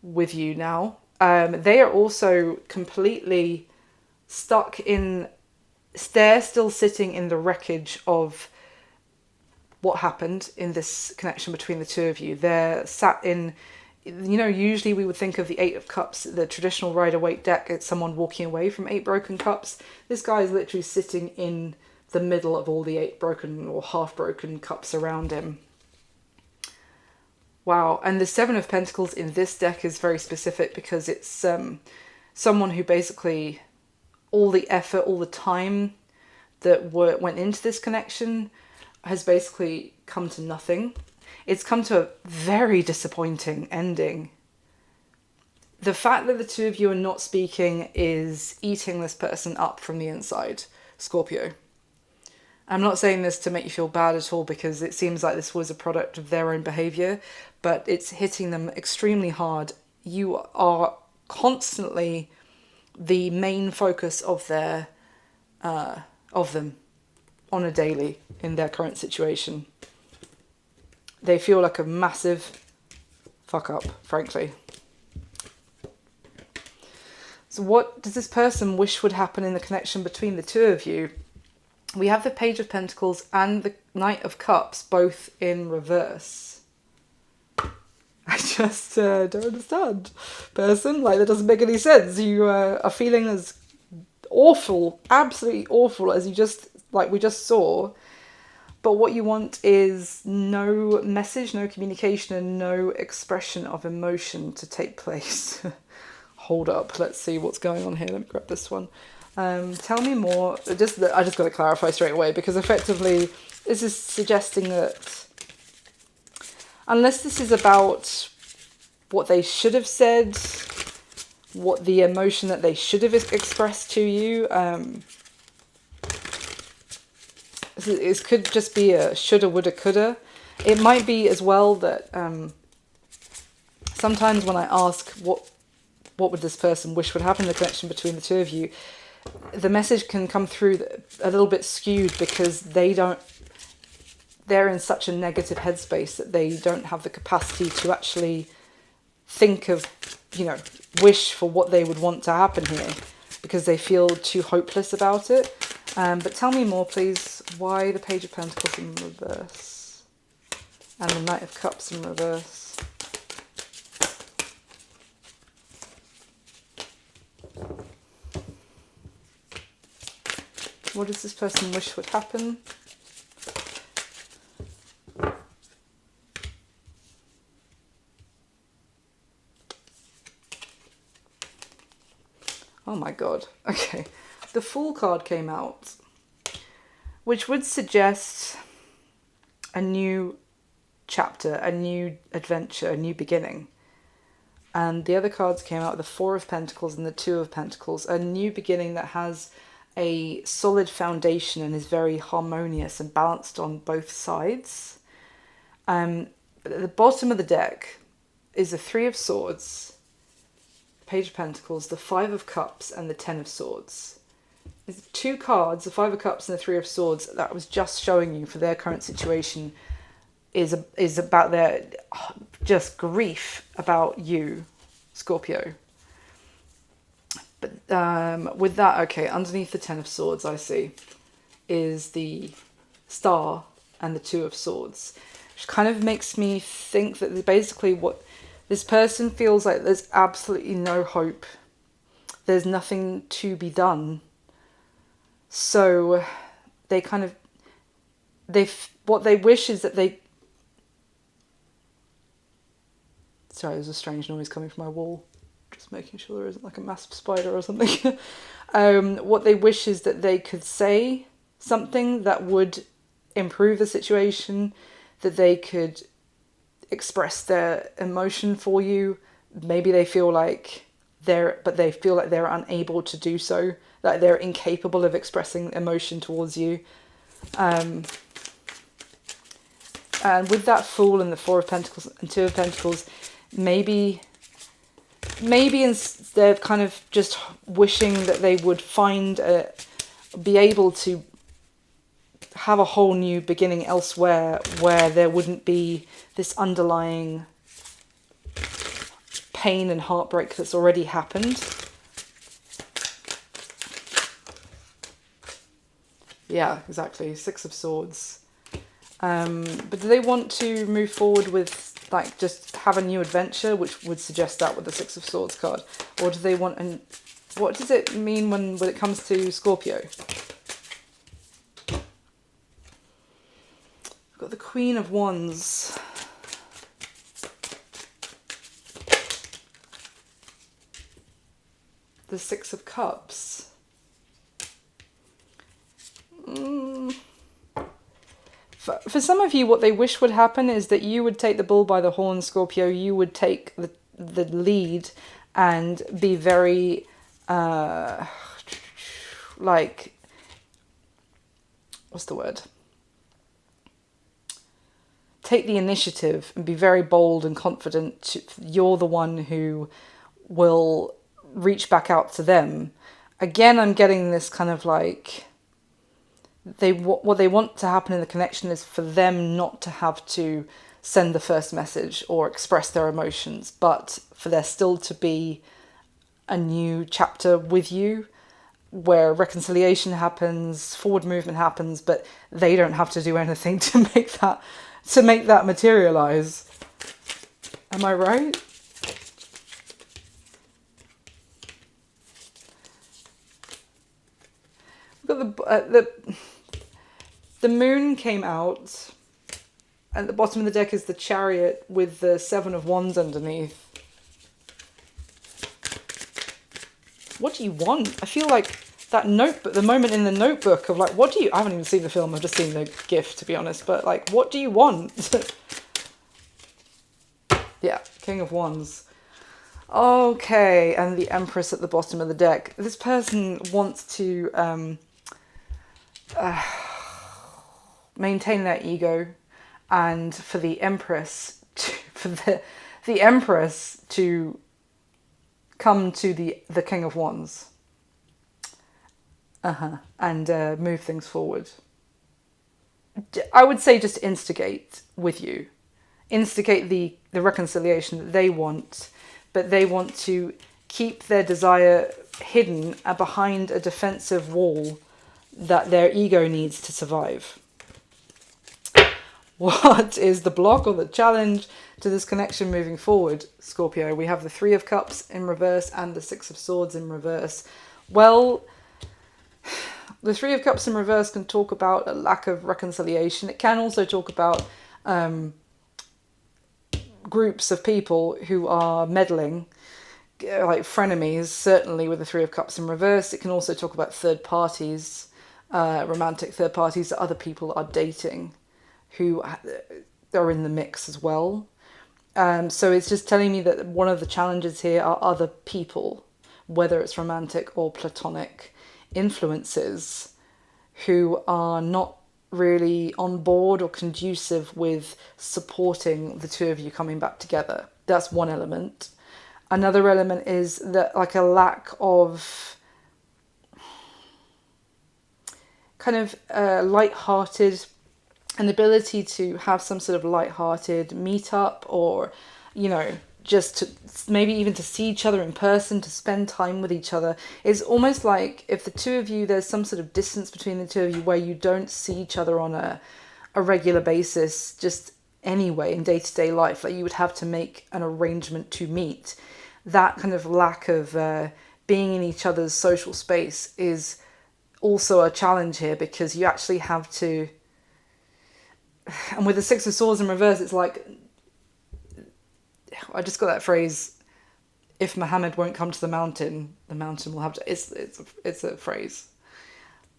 [SPEAKER 1] with you now. They are also completely stuck in... They're still sitting in the wreckage of what happened in this connection between the two of you. They're sat in... You know, usually we would think of the Eight of Cups, the traditional Rider-Waite deck, it's someone walking away from 8 broken cups. This guy is literally sitting in the middle of all the 8 broken or half-broken cups around him. Wow, and the 7 of Pentacles in this deck is very specific because it's someone who basically, all the effort, all the time that went into this connection has basically come to nothing. It's come to a very disappointing ending. The fact that the two of you are not speaking is eating this person up from the inside, Scorpio. I'm not saying this to make you feel bad at all because it seems like this was a product of their own behaviour, but it's hitting them extremely hard. You are constantly the main focus of them on a daily in their current situation. They feel like a massive fuck up, frankly. So what does this person wish would happen in the connection between the two of you? We have the Page of Pentacles and the Knight of Cups both in reverse. I just don't understand, person. Like, that doesn't make any sense. You are feeling as awful, absolutely awful, as you just, like we just saw. But what you want is no message, no communication, and no expression of emotion to take place. Hold up, let's see what's going on here. Let me grab this one. Tell me more. I just got to clarify straight away because effectively this is suggesting that unless this is about what they should have said, what the emotion that they should have expressed to you, it could just be a shoulda, woulda, coulda. It might be as well that sometimes when I ask what would this person wish would happen in the connection between the two of you, the message can come through a little bit skewed because they're in such a negative headspace that they don't have the capacity to actually think of, you know, wish for what they would want to happen here because they feel too hopeless about it. But tell me more, please. Why the Page of Pentacles in reverse and the Knight of Cups in reverse? What does this person wish would happen? Oh my god. Okay. The Fool card came out, which would suggest a new chapter, a new adventure, a new beginning. And the other cards came out, the Four of Pentacles and the Two of Pentacles, a new beginning that has a solid foundation and is very harmonious and balanced on both sides. But at the bottom of the deck is the Three of Swords, Page of Pentacles, the Five of Cups and the Ten of Swords. There's 2 cards, the Five of Cups and the Three of Swords, that I was just showing you for their current situation is about their just grief about you, Scorpio. But with that, okay, underneath the Ten of Swords, I see, is the Star and the Two of Swords, which kind of makes me think that basically what this person feels like there's absolutely no hope. There's nothing to be done. So they kind of, what they wish is that they, sorry, there's a strange noise coming from my wall. Just making sure there isn't like a massive spider or something. What they wish is that they could say something that would improve the situation, that they could express their emotion for you. Maybe they feel like they're unable to do so, that they're incapable of expressing emotion towards you. And with that Fool and the Four of Pentacles and Two of Pentacles, maybe maybe they're kind of just wishing that they would be able to have a whole new beginning elsewhere, where there wouldn't be this underlying pain and heartbreak that's already happened. Yeah, exactly. Six of Swords. But do they want to move forward with, like, just have a new adventure, which would suggest that with the Six of Swords card? Or do they want what does it mean when it comes to Scorpio? I've got the Queen of Wands. The Six of Cups. For some of you, what they wish would happen is that you would take the bull by the horn, Scorpio. You would take the lead and be very, like, what's the word? Take the initiative and be very bold and confident. You're the one who will reach back out to them. Again, I'm getting this kind of like, what they want to happen in the connection is for them not to have to send the first message or express their emotions, but for there still to be a new chapter with you where reconciliation happens, forward movement happens, but they don't have to do anything to make that materialize. Am I right? We've got the moon came out. At the bottom of the deck is the Chariot with the Seven of Wands underneath. What do you want? I feel like that notebook, the moment in the notebook of like, I haven't even seen the film, I've just seen the GIF, to be honest, but like, what do you want? Yeah, King of Wands. Okay, and the Empress at the bottom of the deck. This person wants to maintain their ego, and for the Empress to come to the King of Wands, and move things forward. I would say just instigate with you, instigate the reconciliation that they want, but they want to keep their desire hidden behind a defensive wall that their ego needs to survive. What is the block or the challenge to this connection moving forward, Scorpio? We have the Three of Cups in reverse and the Six of Swords in reverse. Well, the Three of Cups in reverse can talk about a lack of reconciliation. It can also talk about groups of people who are meddling, like frenemies, certainly with the Three of Cups in reverse. It can also talk about third parties, romantic third parties that other people are dating, who are in the mix as well. So it's just telling me that one of the challenges here are other people, whether it's romantic or platonic influences, who are not really on board or conducive with supporting the two of you coming back together. That's one element. Another element is that, like, a lack of kind of light-hearted, an ability to have some sort of light-hearted meetup, or, you know, just to maybe even to see each other in person, to spend time with each other. It's almost like if the two of you, there's some sort of distance between the two of you where you don't see each other on a regular basis, just anyway, in day-to-day life. Like, you would have to make an arrangement to meet. That kind of lack of being in each other's social space is also a challenge here, because you actually have to. And with the Six of Swords in reverse, it's like, I just got that phrase, if Muhammad won't come to the mountain will have to. It's a phrase,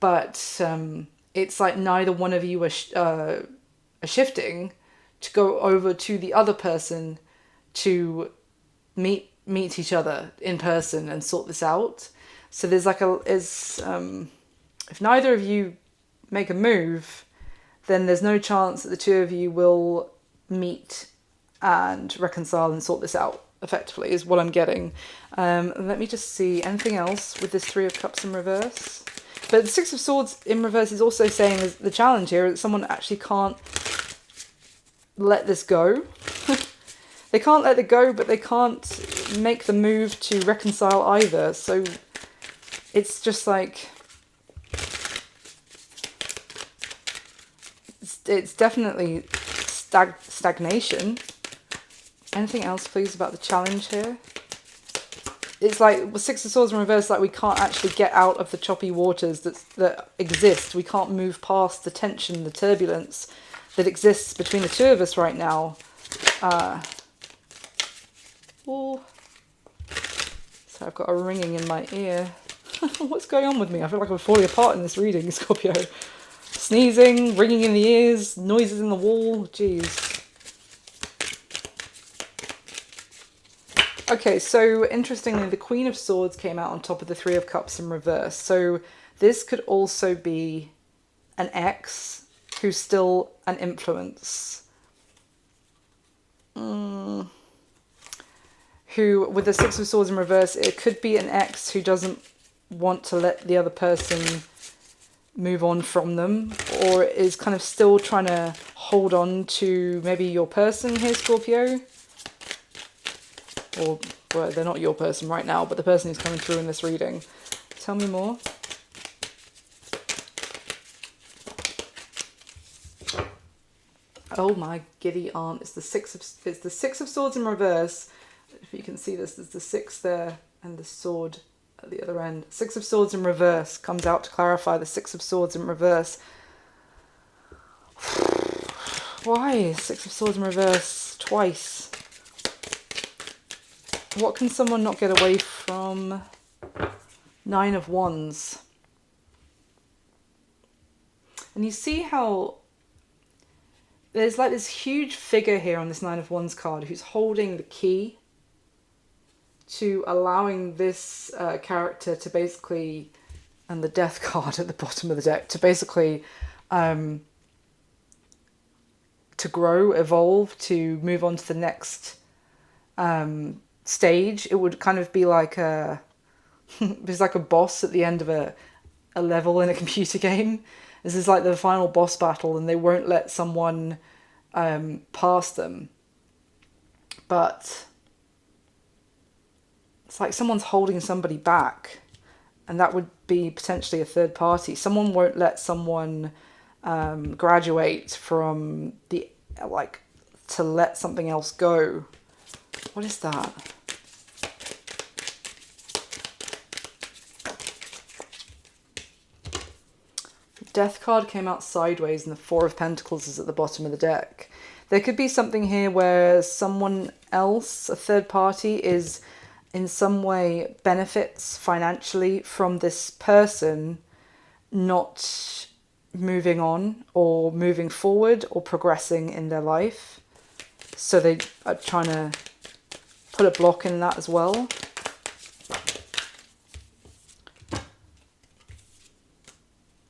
[SPEAKER 1] but it's like neither one of you are shifting to go over to the other person to meet each other in person and sort this out. So there's like if neither of you make a move, then there's no chance that the two of you will meet and reconcile and sort this out effectively, is what I'm getting. Let me just see anything else with this Three of Cups in reverse. But the Six of Swords in reverse is also saying is the challenge here is that someone actually can't let this go. They can't let it go, but they can't make the move to reconcile either. So it's just like, it's definitely stagnation. Anything else, please, about the challenge here? It's like with Six of Swords in reverse, like we can't actually get out of the choppy waters that exist. We can't move past the tension, the turbulence that exists between the two of us right now. Oh, so I've got a ringing in my ear. What's going on with me? I feel like I'm falling apart in this reading, Scorpio. Sneezing, ringing in the ears, noises in the wall. Jeez. Okay, so interestingly, the Queen of Swords came out on top of the Three of Cups in reverse. So this could also be an ex who's still an influence. Who, with the Six of Swords in reverse, it could be an ex who doesn't want to let the other person move on from them, or is kind of still trying to hold on to maybe your person here, Scorpio. Or, well, they're not your person right now, but the person who's coming through in this reading. Tell me more. Oh my giddy aunt! It's the Six of Swords in reverse. If you can see this, there's the six there and the sword at the other end. Six of Swords in reverse comes out to clarify the Six of Swords in reverse. Why Six of Swords in reverse twice? What can someone not get away from? Nine of Wands. And you see how there's like this huge figure here on this Nine of Wands card who's holding the key to allowing this character to basically, and the Death card at the bottom of the deck, to basically to grow, evolve, to move on to the next stage. It would kind of be like there's like a boss at the end of a level in a computer game. This is like the final boss battle, and they won't let someone pass them. But it's like someone's holding somebody back, and that would be potentially a third party. Someone won't let someone graduate from the, like, to let something else go. What is that? Death card came out sideways and the Four of Pentacles is at the bottom of the deck. There could be something here where someone else, a third party, is in some way benefits financially from this person not moving on or moving forward or progressing in their life. So they are trying to put a block in that as well.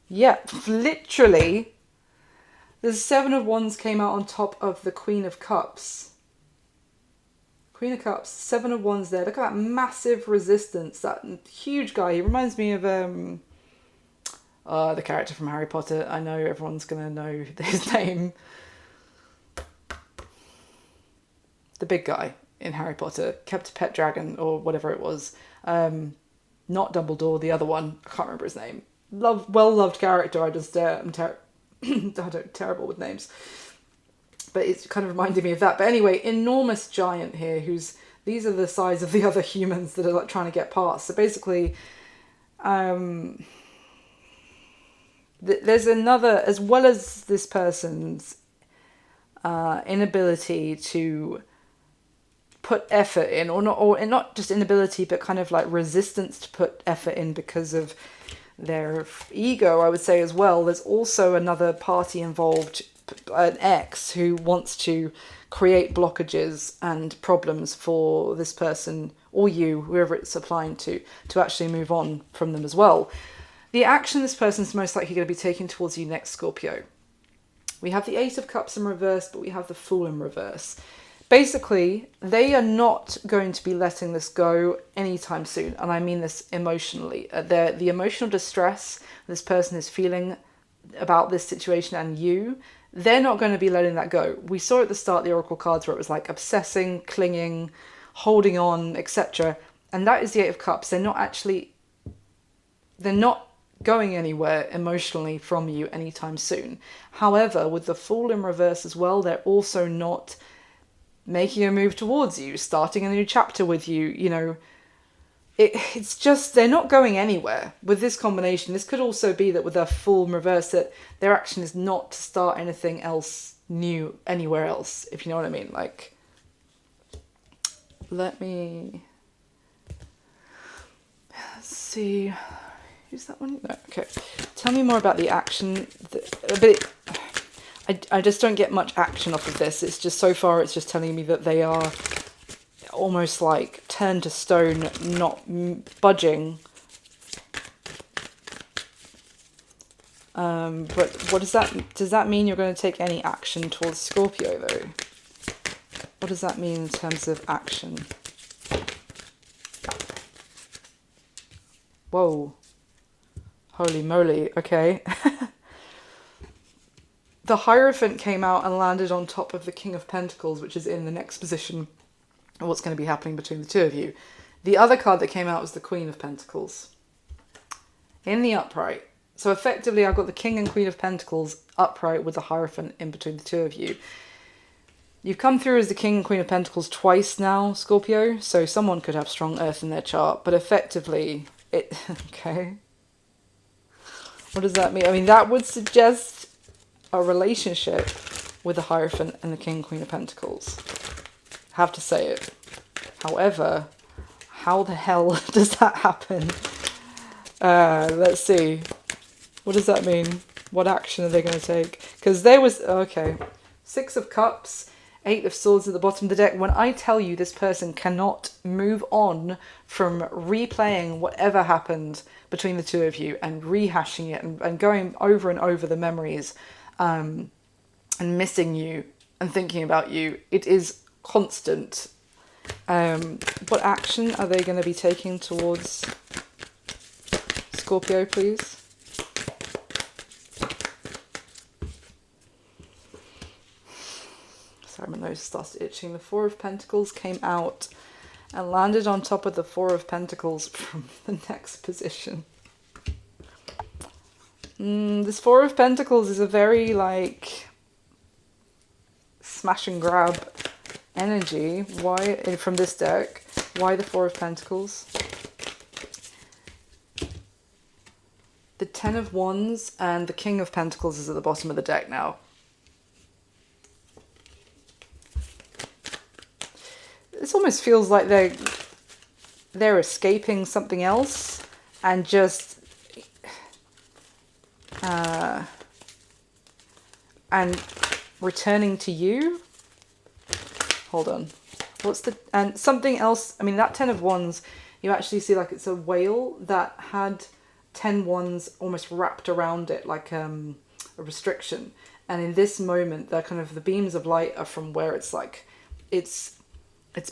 [SPEAKER 1] Yeah, literally, the Seven of Wands came out on top of the Queen of Cups. Queen of Cups, Seven of Wands there. Look at that massive resistance, that huge guy. He reminds me of the character from Harry Potter. I know everyone's going to know his name. The big guy in Harry Potter, kept a pet dragon or whatever it was. Not Dumbledore, the other one. I can't remember his name. Well-loved character. I just I'm terrible with names, but it's kind of reminded me of that. But anyway, enormous giant here. These are the size of the other humans that are like trying to get past. So basically, there's another, as well as this person's inability to put effort in, or not just inability, but kind of like resistance to put effort in because of their ego, I would say, as well. There's also another party involved, an ex, who wants to create blockages and problems for this person, or you, whoever it's applying to actually move on from them as well. The action this person's most likely going to be taking towards you next, Scorpio. We have the Eight of Cups in reverse, but we have the Fool in reverse. Basically, they are not going to be letting this go anytime soon, and I mean this emotionally. The emotional distress this person is feeling about this situation and you, they're not going to be letting that go. We saw at the start the Oracle cards where it was like obsessing, clinging, holding on, etc. And that is the Eight of Cups. They're not going anywhere emotionally from you anytime soon. However, with the Fool in reverse as well, they're also not making a move towards you, starting a new chapter with you, you know. It's just, they're not going anywhere with this combination. This could also be that with their Fool in reverse, that their action is not to start anything else new anywhere else, if you know what I mean. Like, let me see. Who's that one? No, okay. Tell me more about the action. I just don't get much action off of this. It's just, so far, it's just telling me that they are almost like turned to stone, not budging. But what does that mean you're going to take any action towards Scorpio though? What does that mean in terms of action? Whoa. Holy moly, okay. The Hierophant came out and landed on top of the King of Pentacles, which is in the next position of what's going to be happening between the two of you. The other card that came out was the Queen of Pentacles in the upright. So effectively, I've got the King and Queen of Pentacles upright with the Hierophant in between the two of you. You've come through as the King and Queen of Pentacles twice now, Scorpio, so someone could have strong earth in their chart, but effectively, okay. What does that mean? I mean, that would suggest a relationship with the Hierophant and the King and Queen of Pentacles. Have to say it. However, how the hell does that happen? Let's see. What does that mean? What action are they going to take? Because there was... Okay. Six of Cups, Eight of Swords at the bottom of the deck. When I tell you this person cannot move on from replaying whatever happened between the two of you and rehashing it and going over and over the memories and missing you and thinking about you, it is constant. What action are they going to be taking towards Scorpio, please? Sorry, my nose started itching. The Four of Pentacles came out and landed on top of the Four of Pentacles from the next position. This Four of Pentacles is a very, like, smash and grab energy. Why, from this deck, why the Four of Pentacles? The Ten of Wands and the King of Pentacles is at the bottom of the deck now. This almost feels like they're escaping something else and just and returning to you. Hold on. What's the... And something else... I mean, that Ten of Wands, you actually see like it's a whale that had 10 wands almost wrapped around it, like a restriction. And in this moment, the kind of the beams of light are from where it's like... It's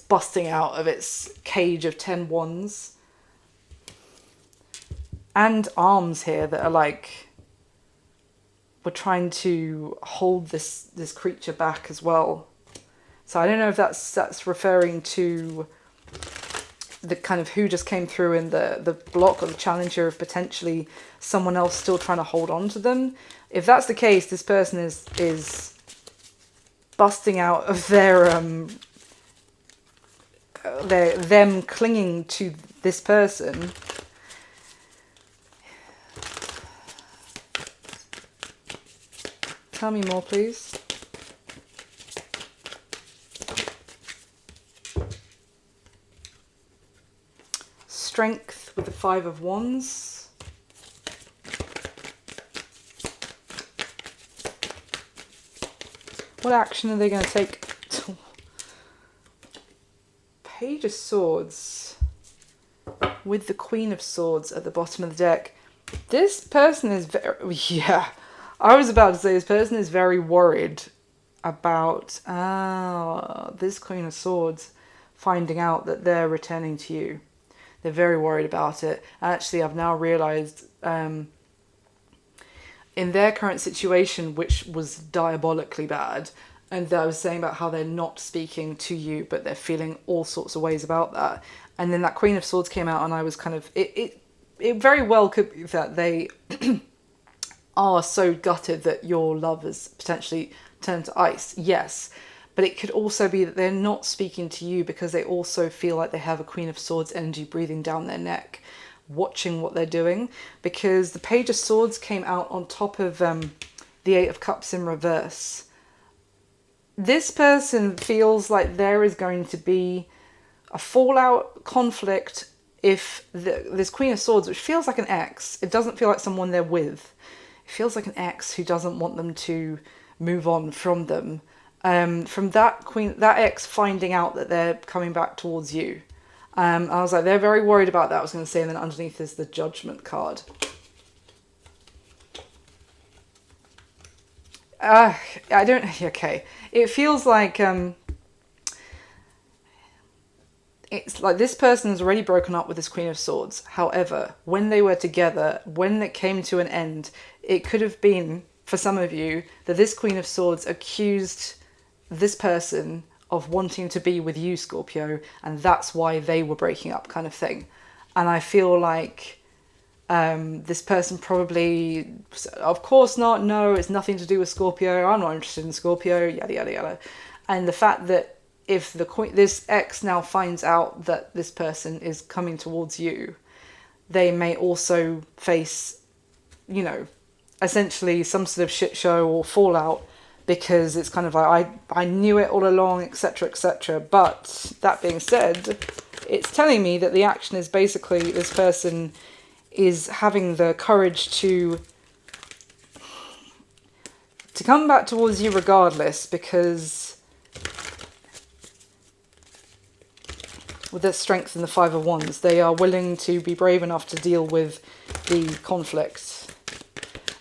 [SPEAKER 1] busting out of its cage of 10 wands. And arms here that are like... We're trying to hold this creature back as well. So I don't know if that's referring to the kind of who just came through in the block or the challenger of potentially someone else still trying to hold on to them. If that's the case, this person is busting out of them clinging to this person. Tell me more, please. Strength with the Five of Wands. What action are they going to take? Page of Swords with the Queen of Swords at the bottom of the deck. This person is very... Yeah, I was about to say this person is very worried about this Queen of Swords finding out that they're returning to you. They're very worried about it. Actually, I've now realised in their current situation, which was diabolically bad, and I was saying about how they're not speaking to you, but they're feeling all sorts of ways about that. And then that Queen of Swords came out, and I was kind of... It very well could be that they are so gutted that your love has potentially turned to ice. Yes. But it could also be that they're not speaking to you because they also feel like they have a Queen of Swords energy breathing down their neck, watching what they're doing. Because the Page of Swords came out on top of the Eight of Cups in reverse. This person feels like there is going to be a fallout, conflict, if this Queen of Swords, which feels like an ex, it doesn't feel like someone they're with. It feels like an ex who doesn't want them to move on from them. From that ex finding out that they're coming back towards you. I was like, they're very worried about that, I was going to say, and then underneath is the Judgment card. Okay. It feels like... it's like this person has already broken up with this Queen of Swords. However, when they were together, when it came to an end, it could have been, for some of you, that this Queen of Swords accused this person of wanting to be with you, Scorpio, and that's why they were breaking up, kind of thing. And I feel like this person probably, of course not, no, it's nothing to do with Scorpio, I'm not interested in Scorpio, yada, yada, yada. And the fact that if this ex now finds out that this person is coming towards you, they may also face, you know, essentially some sort of shit show or fallout, because it's kind of like, I knew it all along, etc., etc. But that being said, it's telling me that the action is basically this person is having the courage to come back towards you regardless, because with their strength in the Five of Wands, they are willing to be brave enough to deal with the conflict.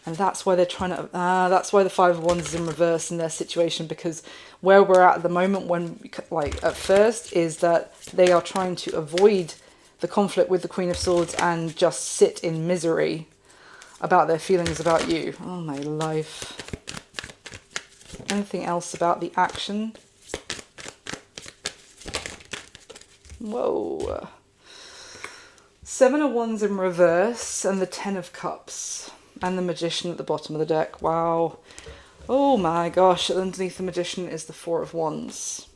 [SPEAKER 1] And that's why they're trying to... that's why the Five of Wands is in reverse in their situation, because where we're at the moment, when, like, at first, is that they are trying to avoid the conflict with the Queen of Swords and just sit in misery about their feelings about you. Oh, my life. Anything else about the action? Whoa. Seven of Wands in reverse and the Ten of Cups and the Magician at the bottom of the deck. Wow. Oh my gosh. Underneath the Magician is the Four of Wands.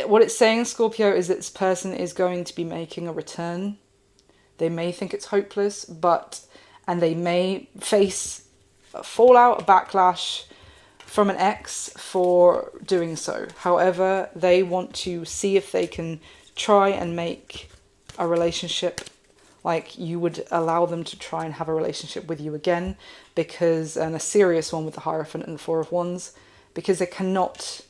[SPEAKER 1] What it's saying, Scorpio, is that this person is going to be making a return. They may think it's hopeless, and they may face a fallout, a backlash from an ex for doing so. However, they want to see if they can try and make a relationship, like you would allow them to try and have a relationship with you again, because, and a serious one with the Hierophant and the Four of Wands, because they cannot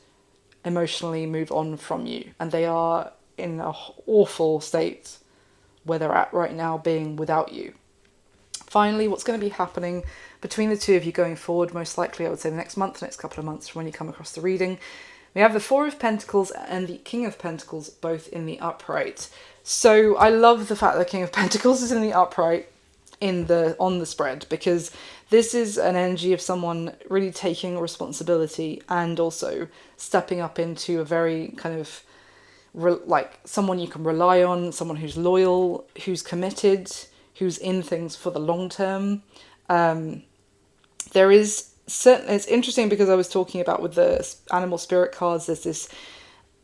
[SPEAKER 1] emotionally move on from you, and they are in an awful state where they're at right now, being without you. Finally, what's going to be happening between the two of you going forward, most likely I would say the next month, next couple of months from when you come across the reading. We have the Four of Pentacles and the King of Pentacles both in the upright. So I love the fact that the King of Pentacles is in the upright on the spread, because this is an energy of someone really taking responsibility and also stepping up into a very kind of like someone you can rely on, someone who's loyal, who's committed, who's in things for the long term. There is certain, it's interesting because I was talking about with the animal spirit cards,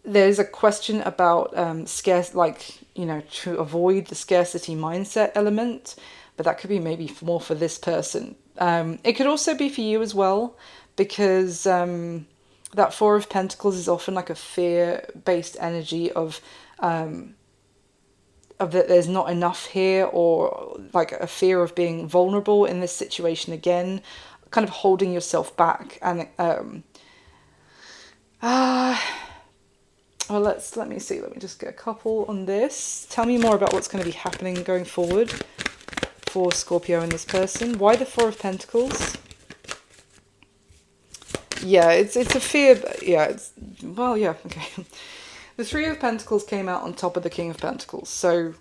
[SPEAKER 1] there's a question about scarce, like, you know, to avoid the scarcity mindset element, but that could be maybe more for this person. It could also be for you as well, because that Four of Pentacles is often like a fear-based energy of that there's not enough here, or like a fear of being vulnerable in this situation again, kind of holding yourself back. And well, let me see, let me just get a couple on this. Tell me more about what's going to be happening going forward for Scorpio and this person. Why the Four of Pentacles? Yeah, it's a fear, but yeah, it's, well, yeah, okay. The Three of Pentacles came out on top of the King of Pentacles. So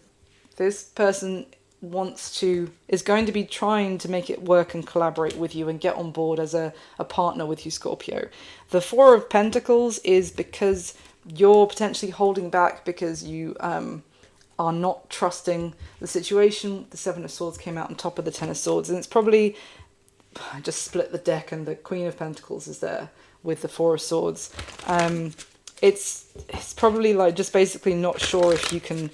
[SPEAKER 1] this person is going to be trying to make it work and collaborate with you and get on board as a partner with you, Scorpio. The Four of Pentacles is because you're potentially holding back because you are not trusting the situation. The Seven of Swords came out on top of the Ten of Swords, and it's probably, I just split the deck and the Queen of Pentacles is there with the Four of Swords. It's probably like just basically not sure if you can,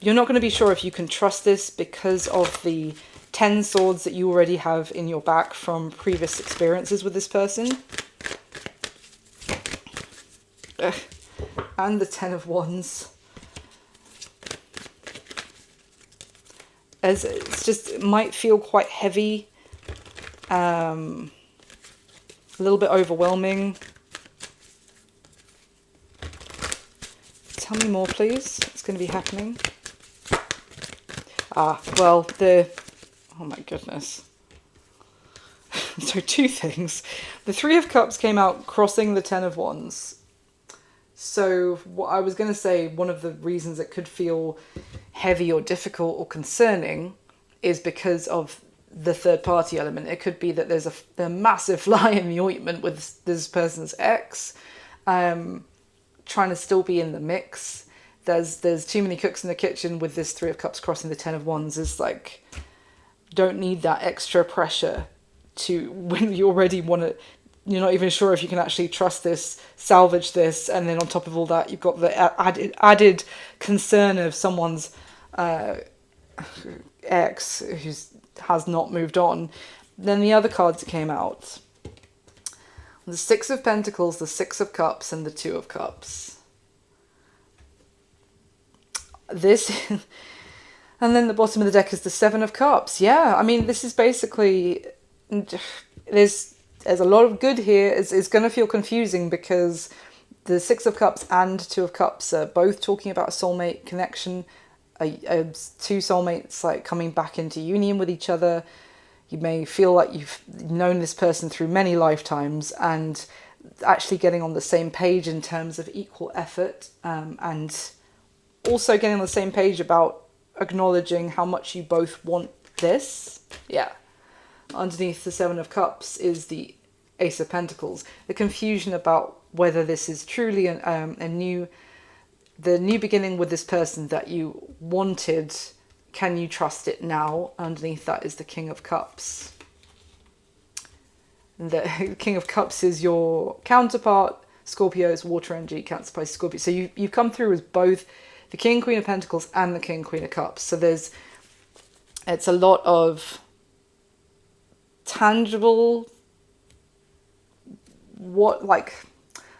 [SPEAKER 1] you're not going to be sure if you can trust this because of the 10 swords that you already have in your back from previous experiences with this person. Ugh. And the 10 of Wands. As it's just, it might feel quite heavy, a little bit overwhelming. Tell me more, please. What's going to be happening? Well, oh my goodness. So two things. The Three of Cups came out crossing the Ten of Wands. So what I was going to say, one of the reasons it could feel heavy or difficult or concerning is because of the third party element. It could be that there's a massive fly in the ointment with this person's ex, trying to still be in the mix. There's too many cooks in the kitchen with this Three of Cups crossing the Ten of Wands. Is like, don't need that extra pressure to, when you already want to, you're not even sure if you can actually trust this, salvage this, and then on top of all that, you've got the added concern of someone's ex who has not moved on. Then the other cards that came out, the Six of Pentacles, the Six of Cups, and the Two of Cups. This, and then the bottom of the deck is the Seven of Cups. Yeah, I mean, this is basically, there's a lot of good here. It's going to feel confusing because the Six of Cups and Two of Cups are both talking about a soulmate connection, two soulmates like coming back into union with each other. You may feel like you've known this person through many lifetimes and actually getting on the same page in terms of equal effort, and also getting on the same page about acknowledging how much you both want this. Yeah. Underneath the Seven of Cups is the Ace of Pentacles. The confusion about whether this is truly the new beginning with this person that you wanted. Can you trust it now? Underneath that is the King of Cups. The King of Cups is your counterpart. Scorpio's water energy, Cancer, Pisces, Scorpio. So you've come through as both the King, Queen of Pentacles and the King, Queen of Cups. So it's a lot of tangible,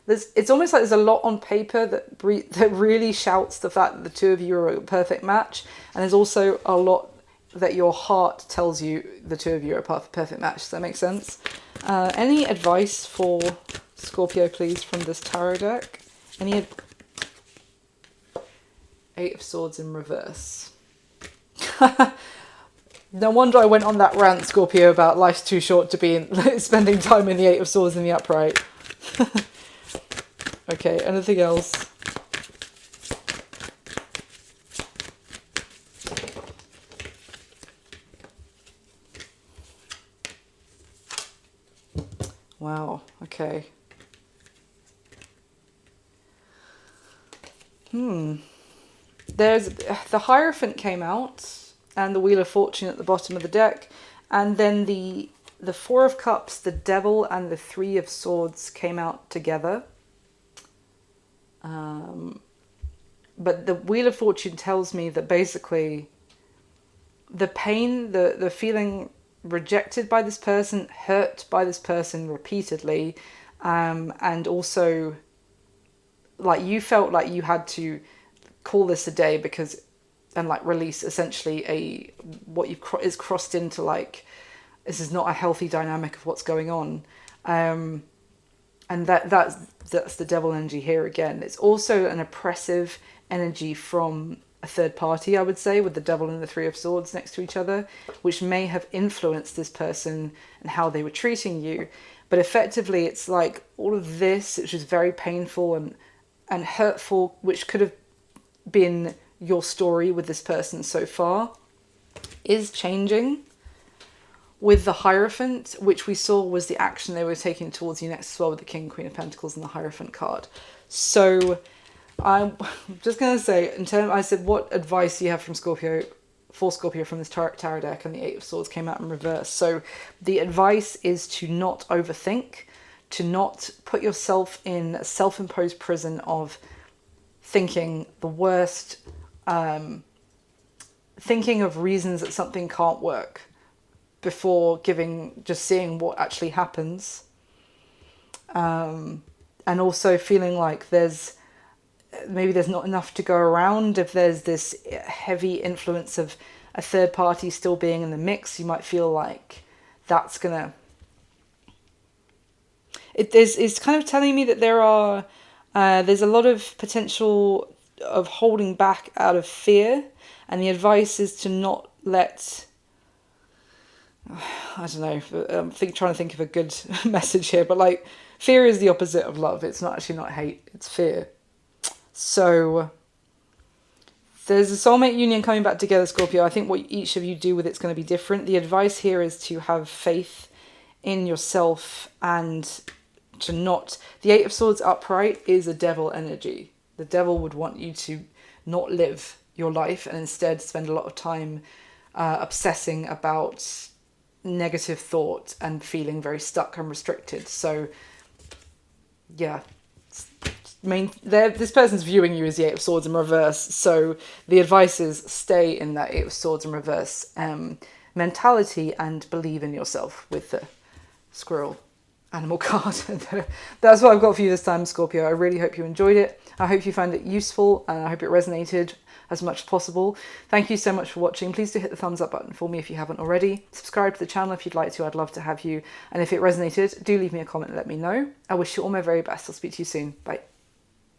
[SPEAKER 1] it's almost like there's a lot on paper that really shouts the fact that the two of you are a perfect match, and there's also a lot that your heart tells you the two of you are a perfect match. Does that make sense? Any advice for Scorpio, please, from this tarot deck? Eight of Swords in reverse. No wonder I went on that rant, Scorpio, about life's too short to be spending time in the Eight of Swords in the upright. Okay, anything else? Wow, okay. There's the Hierophant came out, and the Wheel of Fortune at the bottom of the deck, and then the Four of Cups, the Devil, and the Three of Swords came out together. But the Wheel of Fortune tells me that basically the pain, the feeling rejected by this person, hurt by this person repeatedly, and also like you felt like you had to call this a day and like release essentially what is crossed into like, this is not a healthy dynamic of what's going on. And that's the Devil energy here again. It's also an oppressive energy from a third party, I would say, with the Devil and the Three of Swords next to each other, which may have influenced this person and how they were treating you. But effectively, it's like all of this, which is very painful and hurtful, which could have been your story with this person so far, is changing. With the Hierophant, which we saw was the action they were taking towards you next as well, with the King, Queen of Pentacles and the Hierophant card. So I'm just going to say, I said, what advice do you have from Scorpio, for Scorpio from this tarot deck? And the Eight of Swords came out in reverse. So the advice is to not overthink, to not put yourself in a self-imposed prison of thinking the worst, thinking of reasons that something can't work before just seeing what actually happens. And also feeling like maybe there's not enough to go around. If there's this heavy influence of a third party still being in the mix, you might feel like that's gonna... It's kind of telling me that there's a lot of potential of holding back out of fear, and the advice is to not let... I don't know, I'm trying to think of a good message here, but like, fear is the opposite of love. It's not hate, it's fear. So there's a soulmate union coming back together, Scorpio. I think what each of you do with it's going to be different. The advice here is to have faith in yourself and to not... The Eight of Swords upright is a devil energy. The devil would want you to not live your life and instead spend a lot of time obsessing about negative thought and feeling very stuck and restricted. So yeah, this person's viewing you as the Eight of Swords in reverse, so the advice is stay in that Eight of Swords in reverse mentality and believe in yourself with the squirrel animal card. That's what I've got for you this time, Scorpio. I really hope you enjoyed it. I hope you found it useful, and I hope it resonated as much as possible. Thank you so much for watching. Please do hit the thumbs up button for me if you haven't already. Subscribe to the channel if you'd like to. I'd love to have you. And if it resonated, do leave me a comment and let me know. I wish you all my very best. I'll speak to you soon. Bye.